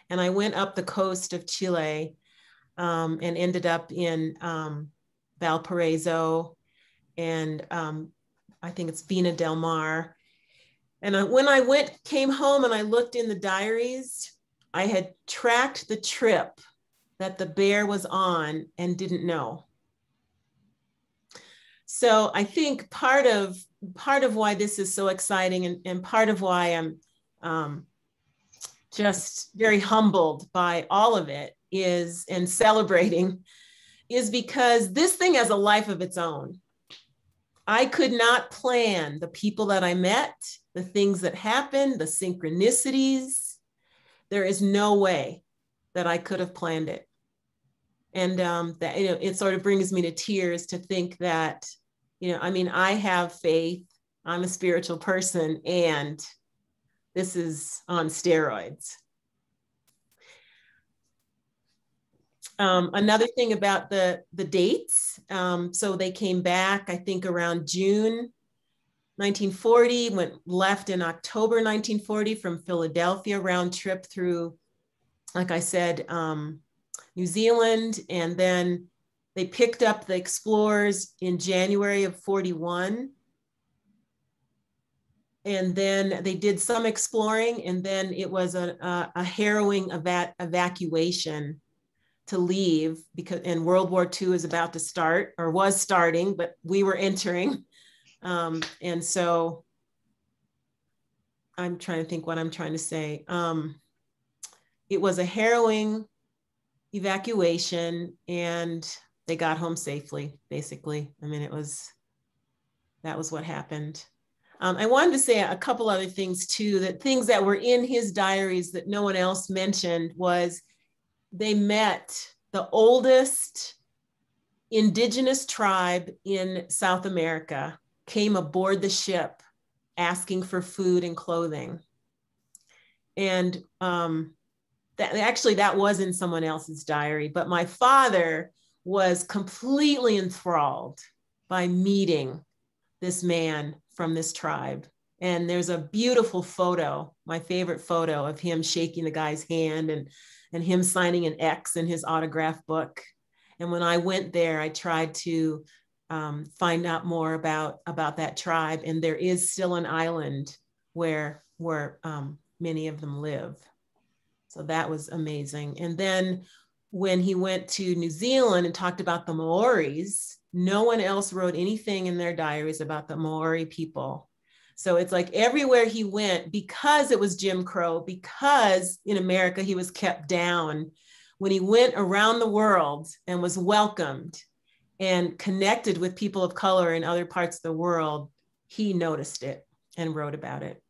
and I went up the coast of Chile and ended up in Valparaiso and I think it's Vina del Mar. And when I came home and I looked in the diaries, I had tracked the trip that the bear was on and didn't know. So I think part of why this is so exciting and part of why I'm just very humbled by all of it and celebrating is because this thing has a life of its own. I could not plan the people that I met, the things that happened, the synchronicities. There is no way that I could have planned it. And that, it sort of brings me to tears to think that, I have faith, I'm a spiritual person, and this is on steroids. Another thing about the dates, so they came back, I think around June 1940, left in October 1940 from Philadelphia, round trip through, like I said, New Zealand, and then they picked up the explorers in January of 41. And then they did some exploring, and then it was a harrowing evacuation to leave and World War II is about to start, or was starting, but we were entering. And so I'm trying to think what I'm trying to say. It was a harrowing evacuation and they got home safely, basically. That was what happened. I wanted to say a couple other things too, things that were in his diaries that no one else mentioned was they met the oldest indigenous tribe in South America, came aboard the ship asking for food and clothing. And that was in someone else's diary, but my father was completely enthralled by meeting this man from this tribe. And there's a beautiful photo, my favorite photo, of him shaking the guy's hand and him signing an X in his autograph book. And when I went there, I tried to find out more about that tribe. And there is still an island where many of them live. So that was amazing. And then when he went to New Zealand and talked about the Maoris, no one else wrote anything in their diaries about the Maori people. So it's like everywhere he went, because it was Jim Crow, because in America he was kept down, when he went around the world and was welcomed and connected with people of color in other parts of the world, he noticed it and wrote about it.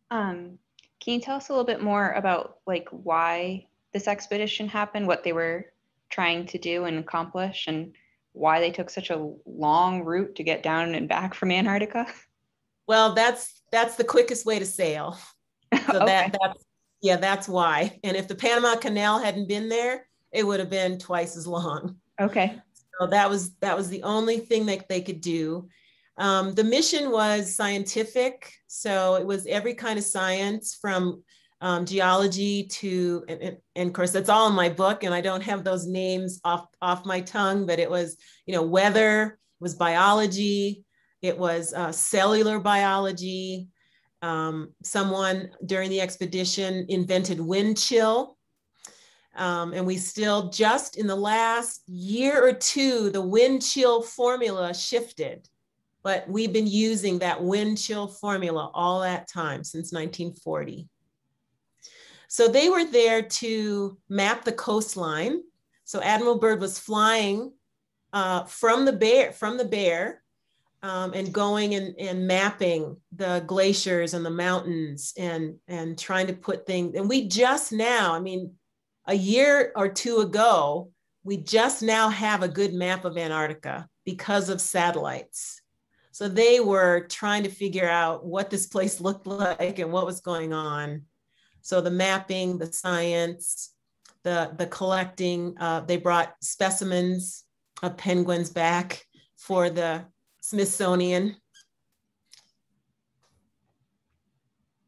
Can you tell us a little bit more about why this expedition happened, what they were trying to do and accomplish, and why they took such a long route to get down and back from Antarctica? Well, that's the quickest way to sail. So okay. That's why. And if the Panama Canal hadn't been there, it would have been twice as long. Okay. So that was the only thing that they could do. The mission was scientific. So it was every kind of science from geology to, and of course that's all in my book and I don't have those names off my tongue, but it was, weather, it was biology, it was cellular biology. Someone during the expedition invented wind chill. And we still, just in the last year or two, the wind chill formula shifted. but we've been using that wind chill formula all that time since 1940. So they were there to map the coastline. So Admiral Byrd was flying from the Bear, and going and mapping the glaciers and the mountains and trying to put things. And we just now, I mean, a year or two ago, we just now have a good map of Antarctica because of satellites. So they were trying to figure out what this place looked like and what was going on. So the mapping, the science, the collecting, they brought specimens of penguins back for the Smithsonian.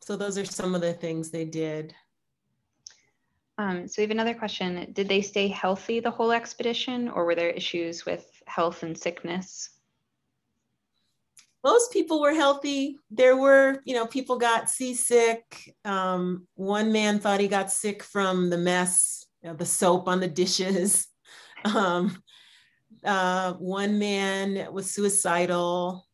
So those are some of the things they did. So we have another question. Did they stay healthy the whole expedition, or were there issues with health and sickness? Most people were healthy. There were, people got seasick. One man thought he got sick from the mess, the soap on the dishes. One man was suicidal.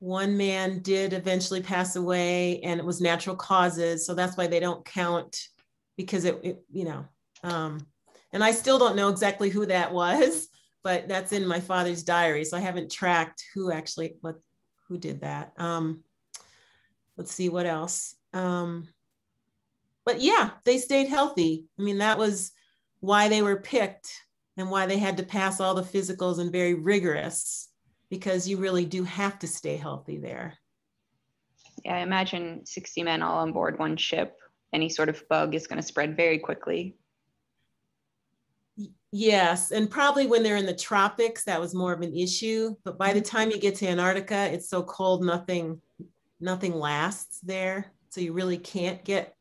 One man did eventually pass away, and it was natural causes. So that's why they don't count, because and I still don't know exactly who that was, but that's in my father's diary. So I haven't tracked who did that. Let's see what else. But yeah, they stayed healthy. I mean, that was why they were picked and why they had to pass all the physicals and very rigorous, because you really do have to stay healthy there. Yeah, I imagine 60 men all on board one ship. Any sort of bug is going to spread very quickly. Yes, and probably when they're in the tropics, that was more of an issue. But by the time you get to Antarctica, it's so cold, nothing lasts there. So you really can't get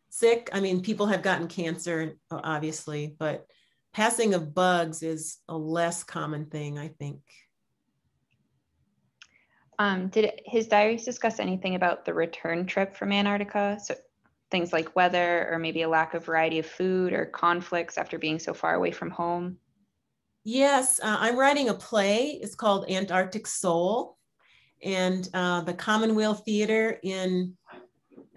sick. I mean, people have gotten cancer, obviously, but passing of bugs is a less common thing, I think. Did his diaries discuss anything about the return trip from Antarctica? So things like weather, or maybe a lack of variety of food, or conflicts after being so far away from home? Yes, I'm writing a play. It's called Antarctic Soul. And the Commonwealth Theater in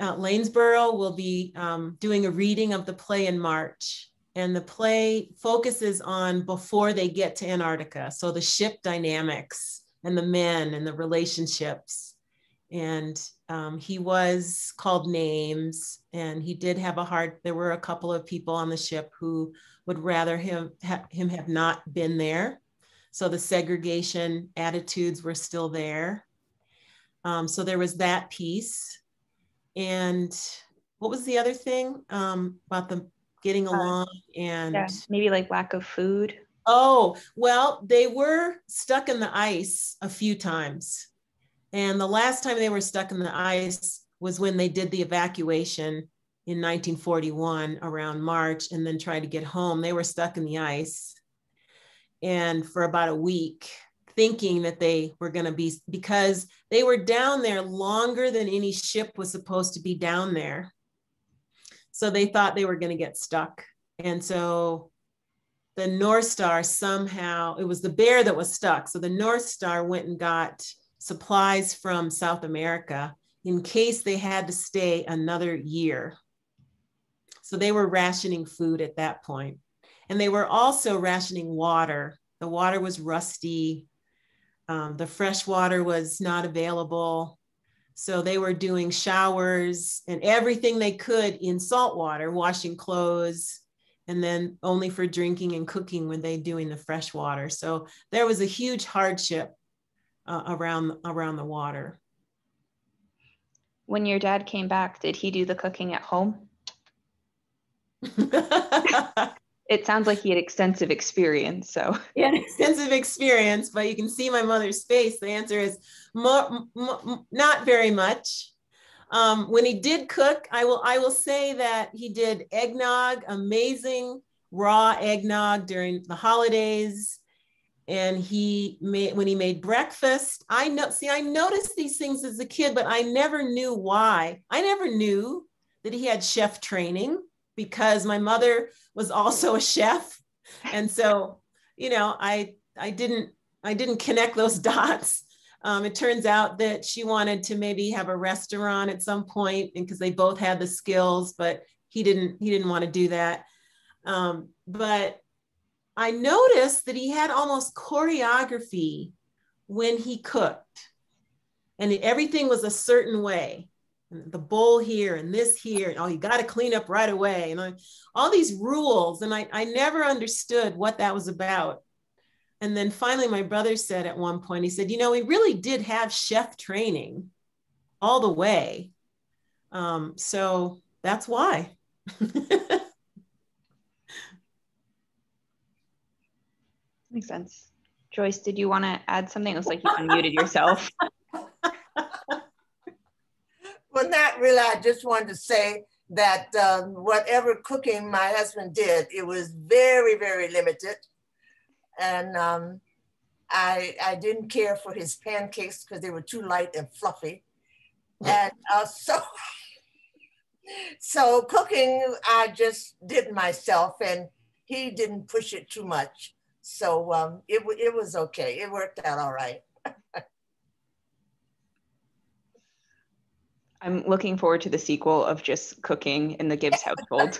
Lanesboro will be doing a reading of the play in March. And the play focuses on before they get to Antarctica. So the ship dynamics and the men and the relationships. And he was called names, and he did have there were a couple of people on the ship who would rather him have not been there. So the segregation attitudes were still there. So there was that piece. And what was the other thing about them getting along? And yeah, maybe like lack of food. Oh, well, they were stuck in the ice a few times. And the last time they were stuck in the ice was when they did the evacuation in 1941 around March, and then tried to get home. They were stuck in the ice and for about a week, thinking that they were going to be, because they were down there longer than any ship was supposed to be down there. So they thought they were going to get stuck. And so the North Star somehow, it was the Bear that was stuck. So the North Star went and got supplies from South America in case they had to stay another year. So they were rationing food at that point. And they were also rationing water. The water was rusty. The fresh water was not available. So they were doing showers and everything they could in salt water, washing clothes, and then only for drinking and cooking when they doing the fresh water. So there was a huge hardship around the water. When your dad came back, did he do the cooking at home? It sounds like he had extensive experience. So he had extensive experience, but you can see my mother's face. The answer is not very much. When he did cook, I will say that he did eggnog, amazing raw eggnog during the holidays. And when he made breakfast, I noticed these things as a kid, but I never knew why. I never knew that he had chef training, because my mother was also a chef. And so, I didn't connect those dots. It turns out that she wanted to maybe have a restaurant at some point, and because they both had the skills, but he didn't want to do that. But I noticed that he had almost choreography when he cooked, and everything was a certain way. The bowl here and this here, and oh, you got to clean up right away, and all these rules, and I never understood what that was about. And then finally, my brother said at one point, he said, you know, we really did have chef training all the way. So that's why. Makes sense. Joyce, did you want to add something? It looks like you unmuted yourself. Well, not really. I just wanted to say that whatever cooking my husband did, it was very, very limited. And I didn't care for his pancakes because they were too light and fluffy. And so cooking, I just did myself, and he didn't push it too much. So it was okay. It worked out all right. I'm looking forward to the sequel of just cooking in the Gibbs household.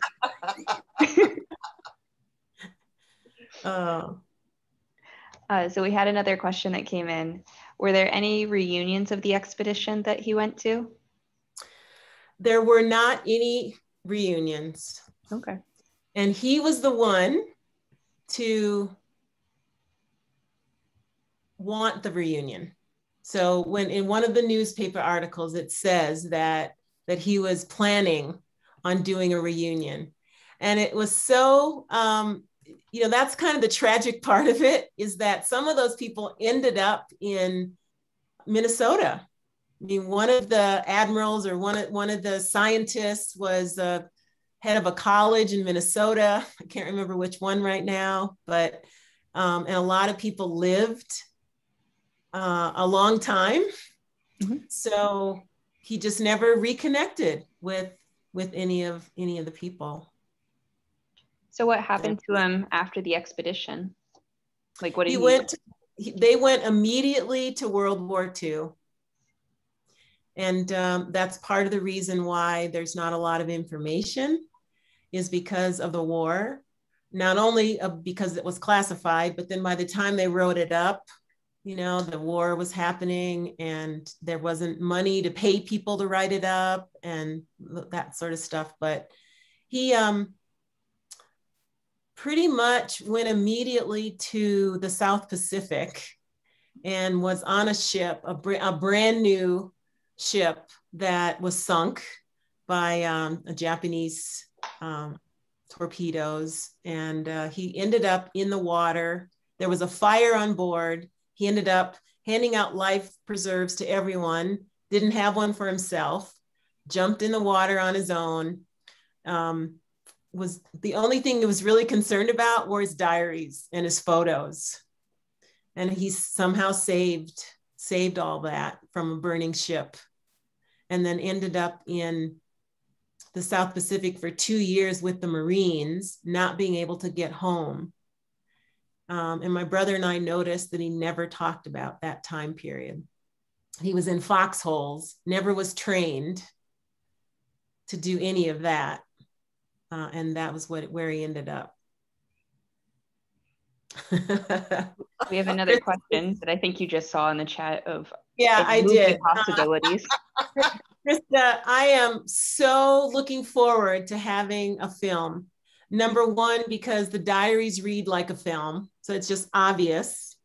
So we had another question that came in. Were there any reunions of the expedition that he went to? There were not any reunions. Okay. And he was the one to want the reunion. So when in one of the newspaper articles, it says that he was planning on doing a reunion. And it was so, you know, that's kind of the tragic part of it, is that some of those people ended up in Minnesota. I mean, one of the admirals or one of the scientists was head of a college in Minnesota. I can't remember which one right now, but and a lot of people lived a long time. Mm-hmm. So he just never reconnected with any of the people. So what happened to him after the expedition? Like, what did they went immediately to World War II. And that's part of the reason why there's not a lot of information, is because of the war. Not only because it was classified, but then by the time they wrote it up, you know, the war was happening and there wasn't money to pay people to write it up and that sort of stuff. But he pretty much went immediately to the South Pacific and was on a ship, a brand new ship that was sunk by a Japanese torpedoes. And he ended up in the water. There was a fire on board. He ended up handing out life preserves to everyone, didn't have one for himself, jumped in the water on his own. Was the only thing he was really concerned about were his diaries and his photos. And he somehow saved all that from a burning ship, and then ended up in the South Pacific for 2 years with the Marines, not being able to get home. And my brother and I noticed that he never talked about that time period. He was in foxholes, never was trained to do any of that. And that was where he ended up. We have another question that I think you just saw in the chat of I did. Possibilities. Krista, I am so looking forward to having a film. Number one, because the diaries read like a film, so it's just obvious.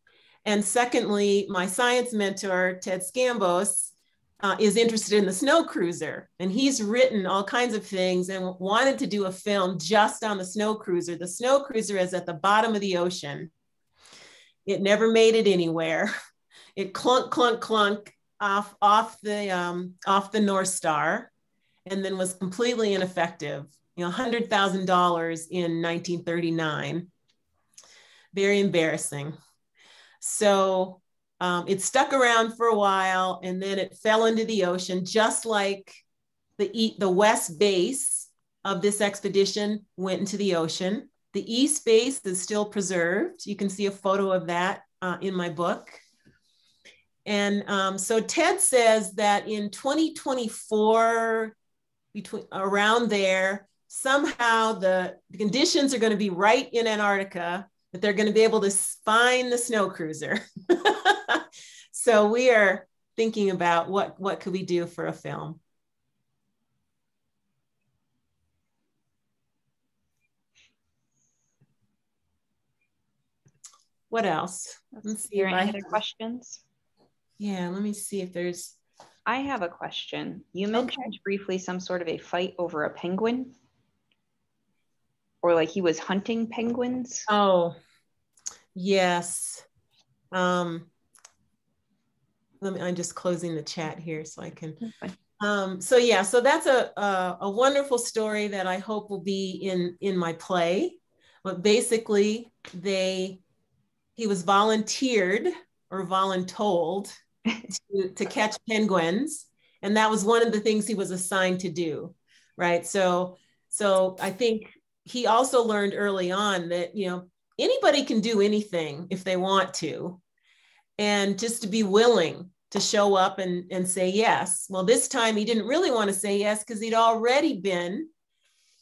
And secondly, my science mentor, Ted Scambos, is interested in the snow cruiser, and he's written all kinds of things and wanted to do a film just on the snow cruiser. The snow cruiser is at the bottom of the ocean. It never made it anywhere. It clunk, clunk, clunk off the North Star, and then was completely ineffective. You know, $100,000 in 1939. Very embarrassing. So it stuck around for a while, and then it fell into the ocean, just like the west base of this expedition went into the ocean. The east base is still preserved. You can see a photo of that in my book. And so Ted says that in 2024, around there, somehow the conditions are going to be right in Antarctica, that they're going to be able to find the snow cruiser. So we are thinking about what could we do for a film. What else? Let's see. Are there any other questions? Yeah, let me see if there's. I have a question. You mentioned briefly some sort of a fight over a penguin, or like he was hunting penguins. Oh, yes. I'm just closing the chat here so I can. So yeah, so that's a wonderful story that I hope will be in my play. But basically, he was volunteered or voluntold to catch penguins, and that was one of the things he was assigned to do, right? So I think he also learned early on that anybody can do anything if they want to, and just to be willing to show up and say yes. Well, this time he didn't really want to say yes because he'd already been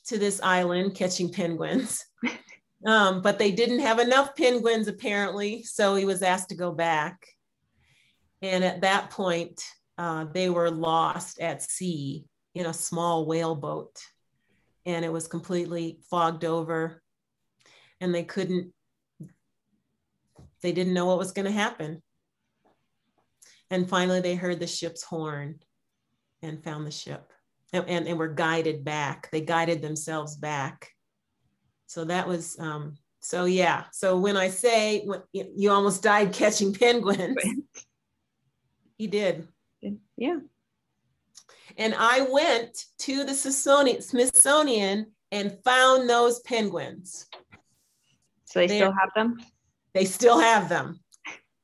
to this island catching penguins. But they didn't have enough penguins apparently, so he was asked to go back. And at that point, they were lost at sea in a small whaleboat, and it was completely fogged over, and they didn't know what was going to happen. And finally, they heard the ship's horn and found the ship, and were guided back. They guided themselves back. So that was, so yeah. So when I say you almost died catching penguins, he did. Yeah. And I went to the Smithsonian and found those penguins. So they still have them? They still have them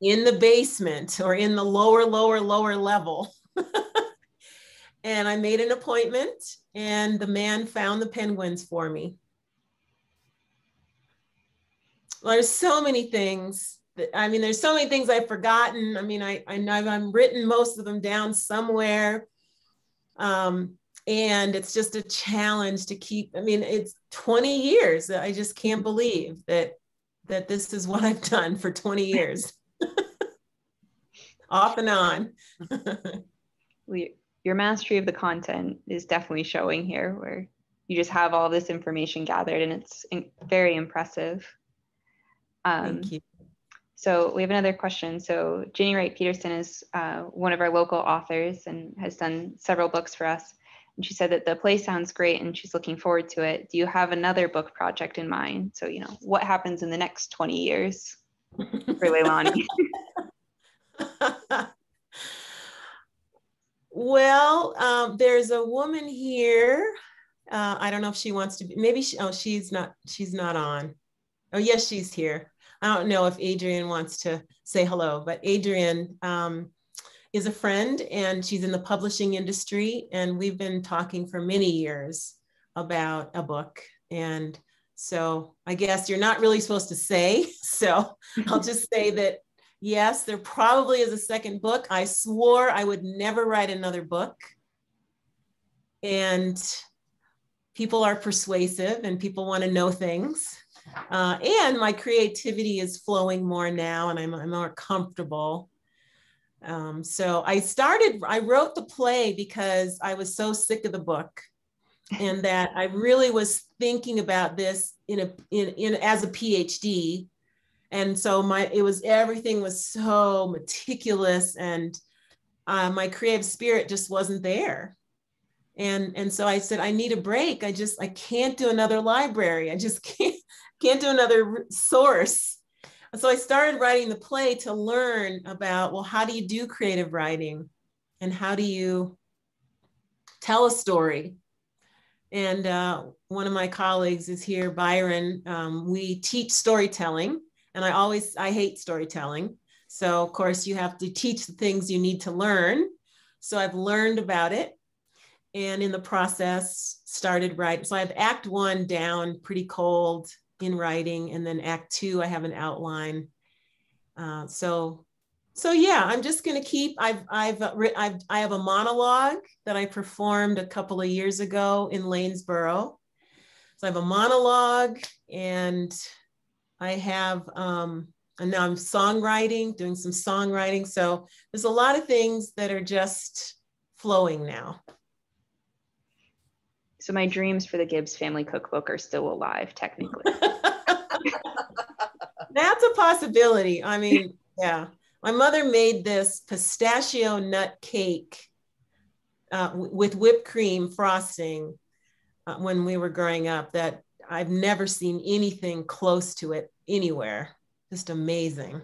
in the basement or in the lower level. And I made an appointment, and the man found the penguins for me. Well, there's so many things there's so many things I've forgotten. I mean, I've written most of them down somewhere. And it's just a challenge to keep, it's 20 years. I just can't believe that this is what I've done for 20 years. Off and on. Your mastery of the content is definitely showing here, where you just have all this information gathered, and it's very impressive. Thank you. So we have another question. So Ginny Wright Peterson is one of our local authors and has done several books for us. And she said that the play sounds great and she's looking forward to it. Do you have another book project in mind? So, what happens in the next 20 years for Leilani? Well, there's a woman here. I don't know if she wants to be, maybe she's not on. Oh, yes, she's here. I don't know if Adrienne wants to say hello, but Adrienne is a friend, and she's in the publishing industry, and we've been talking for many years about a book. And so I guess you're not really supposed to say, so I'll just say that, yes, there probably is a second book. I swore I would never write another book. And people are persuasive and people want to know things. And my creativity is flowing more now, and I'm more comfortable. So I wrote the play because I was so sick of the book, and that I really was thinking about this as a PhD. And so everything was so meticulous, and my creative spirit just wasn't there. And so I said, I need a break. I can't do another library. I just can't do another source. So I started writing the play to learn about, well, how do you do creative writing? And how do you tell a story? And one of my colleagues is here, Byron. We teach storytelling, and I hate storytelling. So of course you have to teach the things you need to learn. So I've learned about it, and in the process started writing. So I have Act 1 down pretty cold in writing, and then Act 2 I have an outline. So So yeah, I'm just going to keep, I have a monologue that I performed a couple of years ago in Lanesboro. So I have a monologue, and I have, and now I'm songwriting, doing some songwriting. So there's a lot of things that are just flowing now. So my dreams for the Gibbs family cookbook are still alive, technically. That's a possibility. I mean, yeah. My mother made this pistachio nut cake with whipped cream frosting when we were growing up that I've never seen anything close to it anywhere. Just amazing.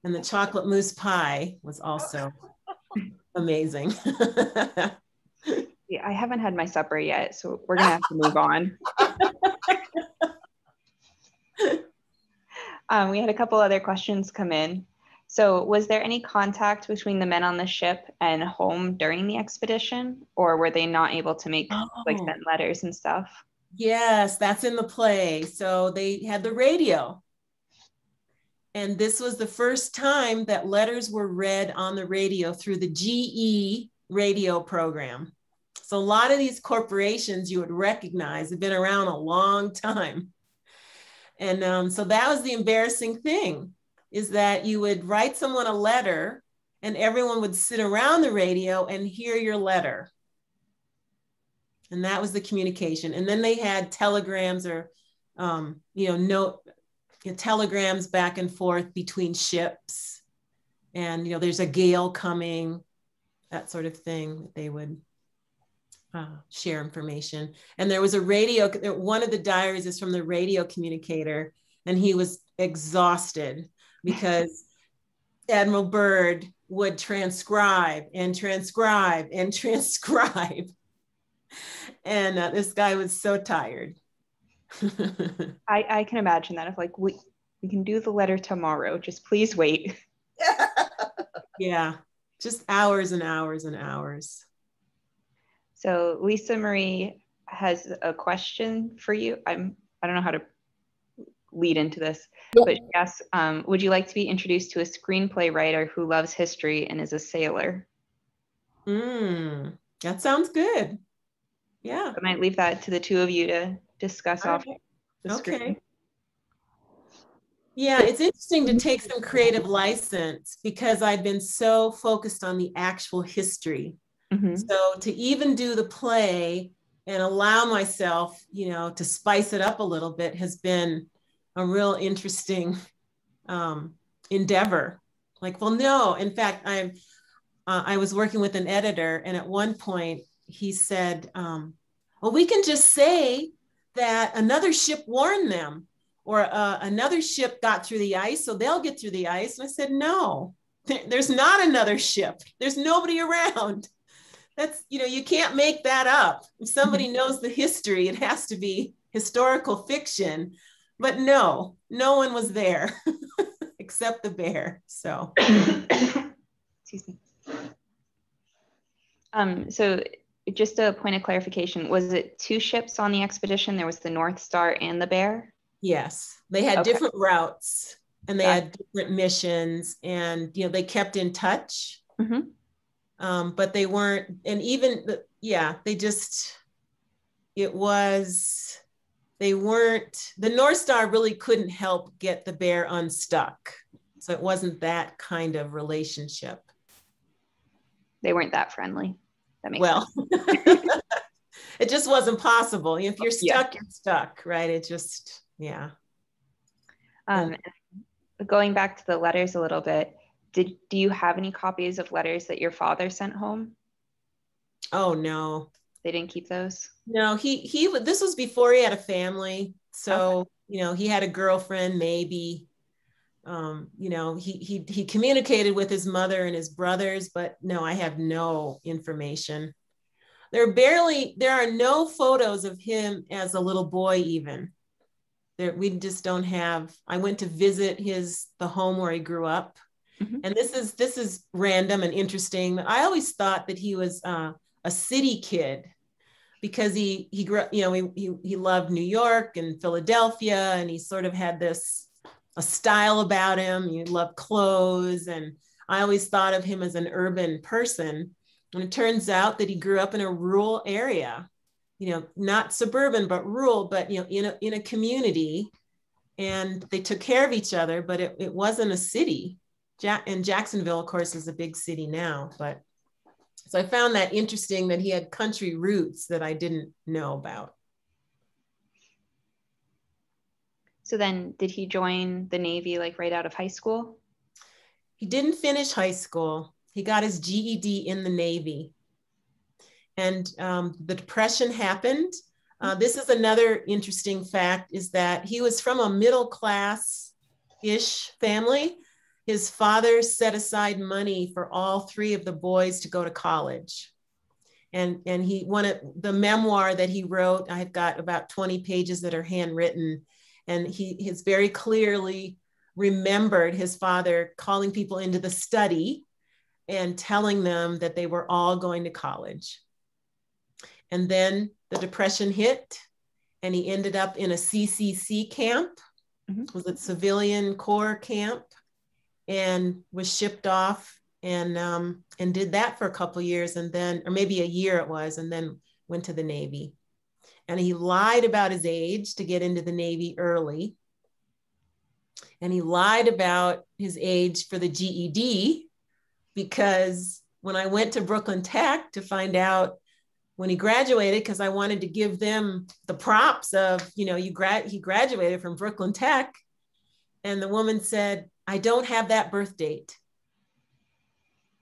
And the chocolate mousse pie was also amazing. Yeah, I haven't had my supper yet, so we're gonna have to move on. We had a couple other questions come in. So was there any contact between the men on the ship and home during the expedition, or were they not able to make like send letters and stuff? Yes, that's in the play. So they had the radio. And this was the first time that letters were read on the radio through the GE radio program. So a lot of these corporations you would recognize have been around a long time. And so that was the embarrassing thing, is that you would write someone a letter and everyone would sit around the radio and hear your letter. And that was the communication. And then they had telegrams or, telegrams back and forth between ships. And, there's a gale coming, that sort of thing. They would share information. And there was a radio, one of the diaries is from the radio communicator, and he was exhausted because Admiral Byrd would transcribe and transcribe and transcribe. And this guy was so tired. I can imagine that, if like we can do the letter tomorrow, just please wait. Yeah, just hours and hours and hours. So Lisa Marie has a question for you. I don't know how to lead into this, but she asks, would you like to be introduced to a screenplay writer who loves history and is a sailor? That sounds good. Yeah. I might leave that to the two of you to discuss off the screen. Okay. Yeah, it's interesting to take some creative license because I've been so focused on the actual history. Mm-hmm. So to even do the play and allow myself, to spice it up a little bit has been a real interesting endeavor. Like, well, no, in fact, I was working with an editor, and at one point he said, well, we can just say that another ship warned them, or another ship got through the ice, so they'll get through the ice. And I said, no, there's not another ship. There's nobody around. That's, you can't make that up. If somebody knows the history, it has to be historical fiction. But no one was there except the bear. So, excuse me. So just a point of clarification, was it two ships on the expedition? There was the North Star and the Bear? Yes, they had different routes, and they had different missions, and they kept in touch. Mm-hmm. But they weren't, and even they weren't, the North Star really couldn't help get the Bear unstuck. So it wasn't that kind of relationship. They weren't that friendly. That makes sense. It just wasn't possible. If you're stuck, you're stuck, right? It just, Going back to the letters a little bit, do you have any copies of letters that your father sent home? Oh, no. They didn't keep those? No, this was before he had a family. So, he had a girlfriend, maybe. He communicated with his mother and his brothers, but no, I have no information. There are no photos of him as a little boy even. We just don't have. I went to visit the home where he grew up. Mm-hmm. And this is random and interesting. I always thought that he was a city kid because he grew up, he loved New York and Philadelphia, and he sort of had this a style about him. He loved clothes. And I always thought of him as an urban person. And it turns out that he grew up in a rural area, not suburban, but rural, but, in a community. And they took care of each other, but it wasn't a city. And Jacksonville, of course, is a big city now. But so I found that interesting that he had country roots that I didn't know about. So then did he join the Navy like right out of high school? He didn't finish high school. He got his GED in the Navy. And the Depression happened. This is another interesting fact, is that he was from a middle class-ish family. His father set aside money for all three of the boys to go to college. And he wanted the memoir that he wrote. I've got about 20 pages that are handwritten. And he has very clearly remembered his father calling people into the study and telling them that they were all going to college. And then the Depression hit, and he ended up in a CCC camp. It was a civilian corps camp, and was shipped off and did that for a couple of years, and then, or maybe a year it was, and then went to the Navy. And he lied about his age to get into the Navy early. And he lied about his age for the GED, because when I went to Brooklyn Tech to find out when he graduated, because I wanted to give them the props of, he graduated from Brooklyn Tech. And the woman said, I don't have that birth date.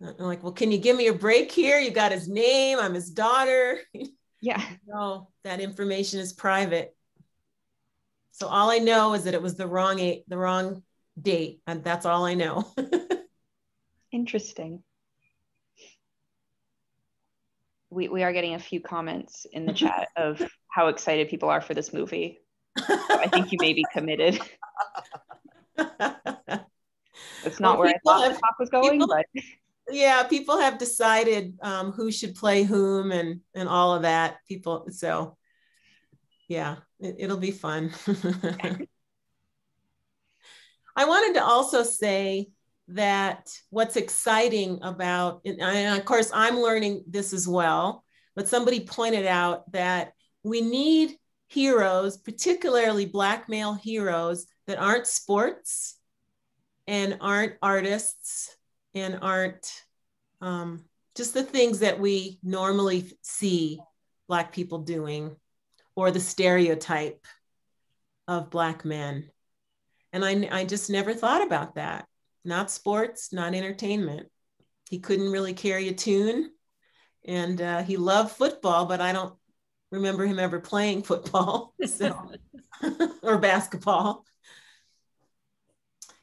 I'm like, well, can you give me a break here? You got his name, I'm his daughter. Yeah. No, that information is private. So all I know is that it was the wrong date. And that's all I know. Interesting. We are getting a few comments in the chat of how excited people are for this movie. So I think you may be committed. It's not where I thought the talk was going, but yeah, people have decided who should play whom and all of that. So yeah, it'll be fun. I wanted to also say that what's exciting about, and of course I'm learning this as well, but somebody pointed out that we need heroes, particularly Black male heroes, that aren't sports and aren't artists and aren't just the things that we normally see Black people doing, or the stereotype of Black men. And I just never thought about that. Not sports, not entertainment. He couldn't really carry a tune, and he loved football, but I don't remember him ever playing football or basketball.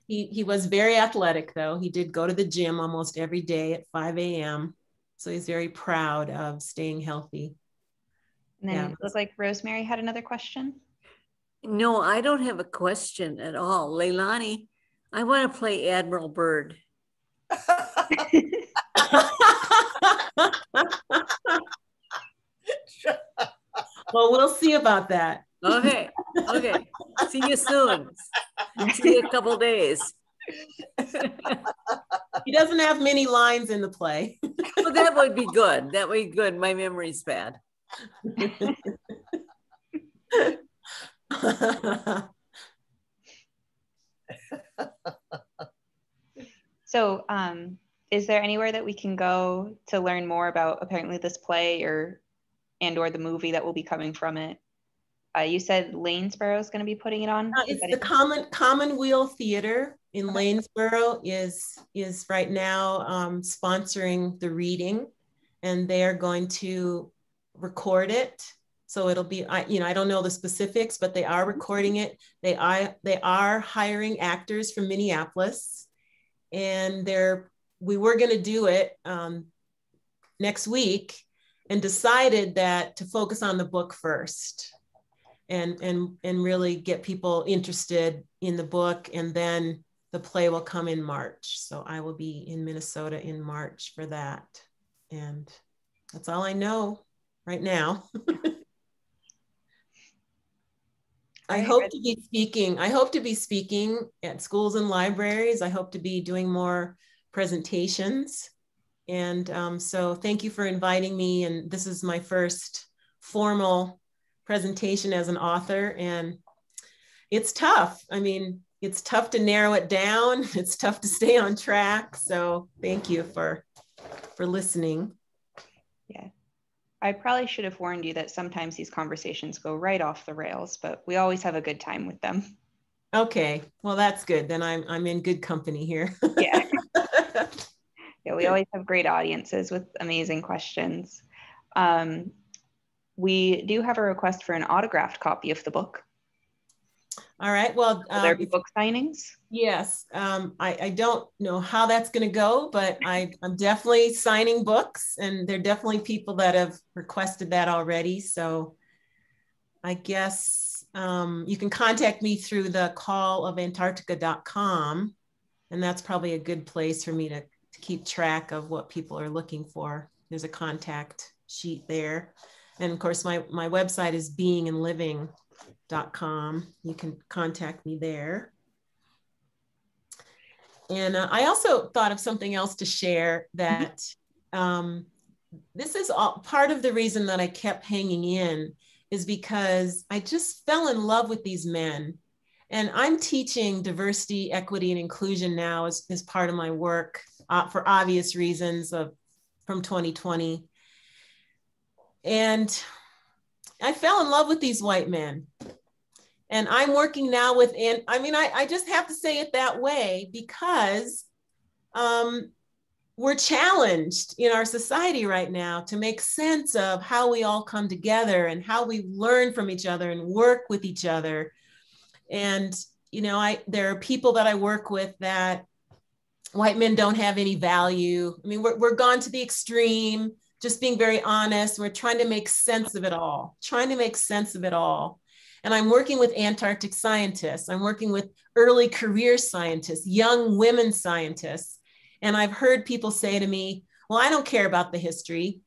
He was very athletic, though. He did go to the gym almost every day at 5 a.m. So he's very proud of staying healthy. And then it looked like Rosemary had another question. No, I don't have a question at all. Leilani, I want to play Admiral Byrd. Well, we'll see about that. Okay. See you soon. See you in a couple of days. He doesn't have many lines in the play. Well, that would be good. That would be good. My memory's bad. So is there anywhere that we can go to learn more about apparently this play or the movie that will be coming from it? You said Lanesboro is going to be putting it on? It's the Commonweal Theater in Lanesboro is right now sponsoring the reading, and they are going to record it. So it'll be, I don't know the specifics, but they are recording it. They are hiring actors from Minneapolis, and we were going to do it next week, and decided that to focus on the book first, and really get people interested in the book, and then the play will come in March. So I will be in Minnesota in March for that, and that's all I know right now. I hope to be speaking. I hope to be speaking at schools and libraries. I hope to be doing more presentations. And so thank you for inviting me. And this is my first formal presentation as an author. And it's tough. I mean, it's tough to narrow it down. It's tough to stay on track. So thank you for listening. Yeah. I probably should have warned you that sometimes these conversations go right off the rails, but we always have a good time with them. Okay, well, that's good. Then I'm in good company here. Yeah. Yeah, we always have great audiences with amazing questions. We do have a request for an autographed copy of the book. All right, well. Will there be book signings? Yes, I don't know how that's going to go, but I'm definitely signing books, and there are definitely people that have requested that already. So I guess you can contact me through the callofantarctica.com, and that's probably a good place for me to keep track of what people are looking for. There's a contact sheet there. And of course, my website is beingandliving.com. You can contact me there. And I also thought of something else to share, that this is all part of the reason that I kept hanging in, is because I just fell in love with these men. And I'm teaching diversity, equity, and inclusion now as part of my work for obvious reasons from 2020. And I fell in love with these white men. And I'm working now with, and I mean, I just have to say it that way, because we're challenged in our society right now to make sense of how we all come together and how we learn from each other and work with each other. And, you know, there are people that I work with that white men don't have any value. I mean, we're gone to the extreme, just being very honest. We're trying to make sense of it all, And I'm working with Antarctic scientists. I'm working with early career scientists, young women scientists. And I've heard people say to me, well, I don't care about the history.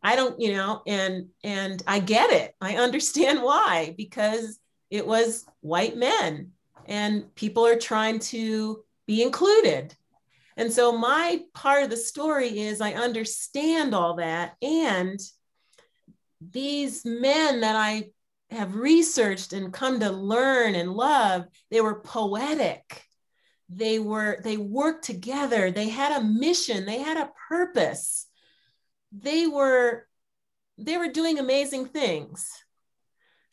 I don't, you know, and I get it. I understand why, because it was white men and people are trying to be included. And so my part of the story is I understand all that. And these men that I have researched and come to learn and love, they were poetic. They worked together. They had a mission. They had a purpose. They were doing amazing things.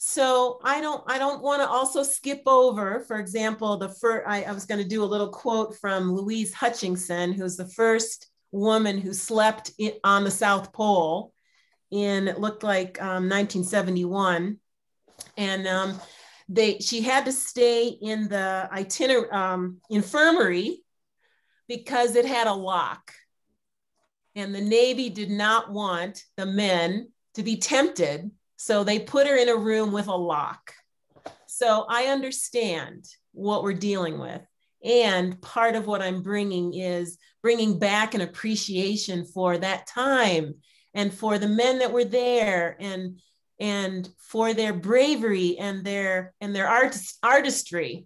So I don't want to also skip over, for example, I was going to do a little quote from Louise Hutchinson, who's the first woman who slept on the South Pole in, it looked like 1971. And she had to stay in the infirmary because it had a lock. And the Navy did not want the men to be tempted. So they put her in a room with a lock. So I understand what we're dealing with. And part of what I'm bringing is bringing back an appreciation for that time and for the men that were there and for their bravery and their artistry.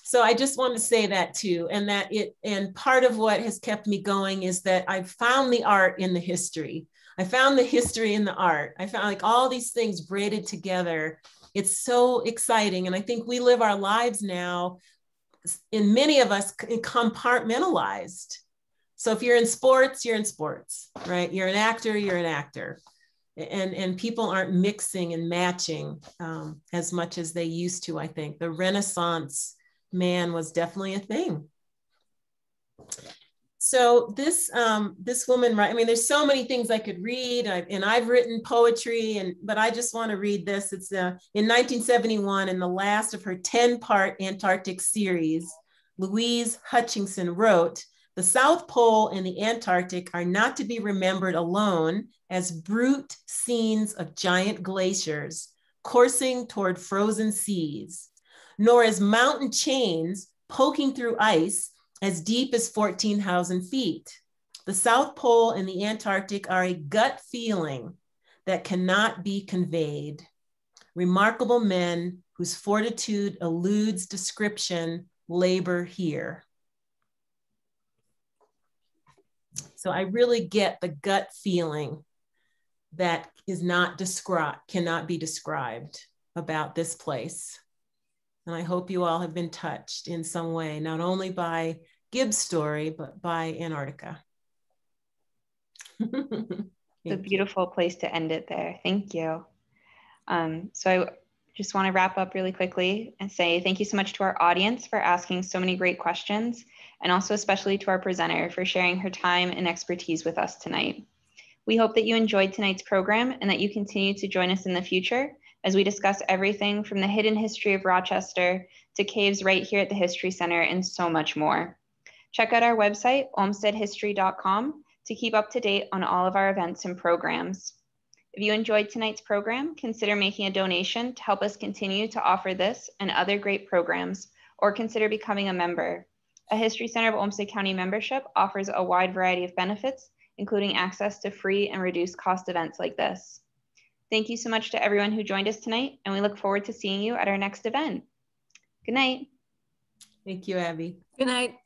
So I just want to say that too. And part of what has kept me going is that I've found the art in the history. I found the history in the art. I found like all these things braided together. It's so exciting. And I think we live our lives now, in many of us, compartmentalized. So if you're in sports, right? You're an actor. And people aren't mixing and matching as much as they used to, I think. The Renaissance man was definitely a thing. So this woman, I mean, there's so many things I could read, and I've written poetry, but I just want to read this. It's in 1971, in the last of her 10-part Antarctic series, Louise Hutchinson wrote, "The South Pole and the Antarctic are not to be remembered alone as brute scenes of giant glaciers coursing toward frozen seas, nor as mountain chains poking through ice as deep as 14,000 feet. The South Pole and the Antarctic are a gut feeling that cannot be conveyed. remarkable men whose fortitude eludes description labor here. So I really get the gut feeling that is not described, cannot be described about this place. And I hope you all have been touched in some way, not only by Gibbs' story, but by Antarctica. It's a beautiful place to end it there. Thank you. So I just want to wrap up really quickly and say thank you so much to our audience for asking so many great questions, and also especially to our presenter for sharing her time and expertise with us tonight. We hope that you enjoyed tonight's program and that you continue to join us in the future as we discuss everything from the hidden history of Rochester to caves right here at the History Center and so much more. Check out our website, olmstedhistory.com, to keep up to date on all of our events and programs. If you enjoyed tonight's program, consider making a donation to help us continue to offer this and other great programs, or consider becoming a member. A History Center of Olmsted County membership offers a wide variety of benefits, including access to free and reduced cost events like this. Thank you so much to everyone who joined us tonight, and we look forward to seeing you at our next event. Good night. Thank you, Abby. Good night.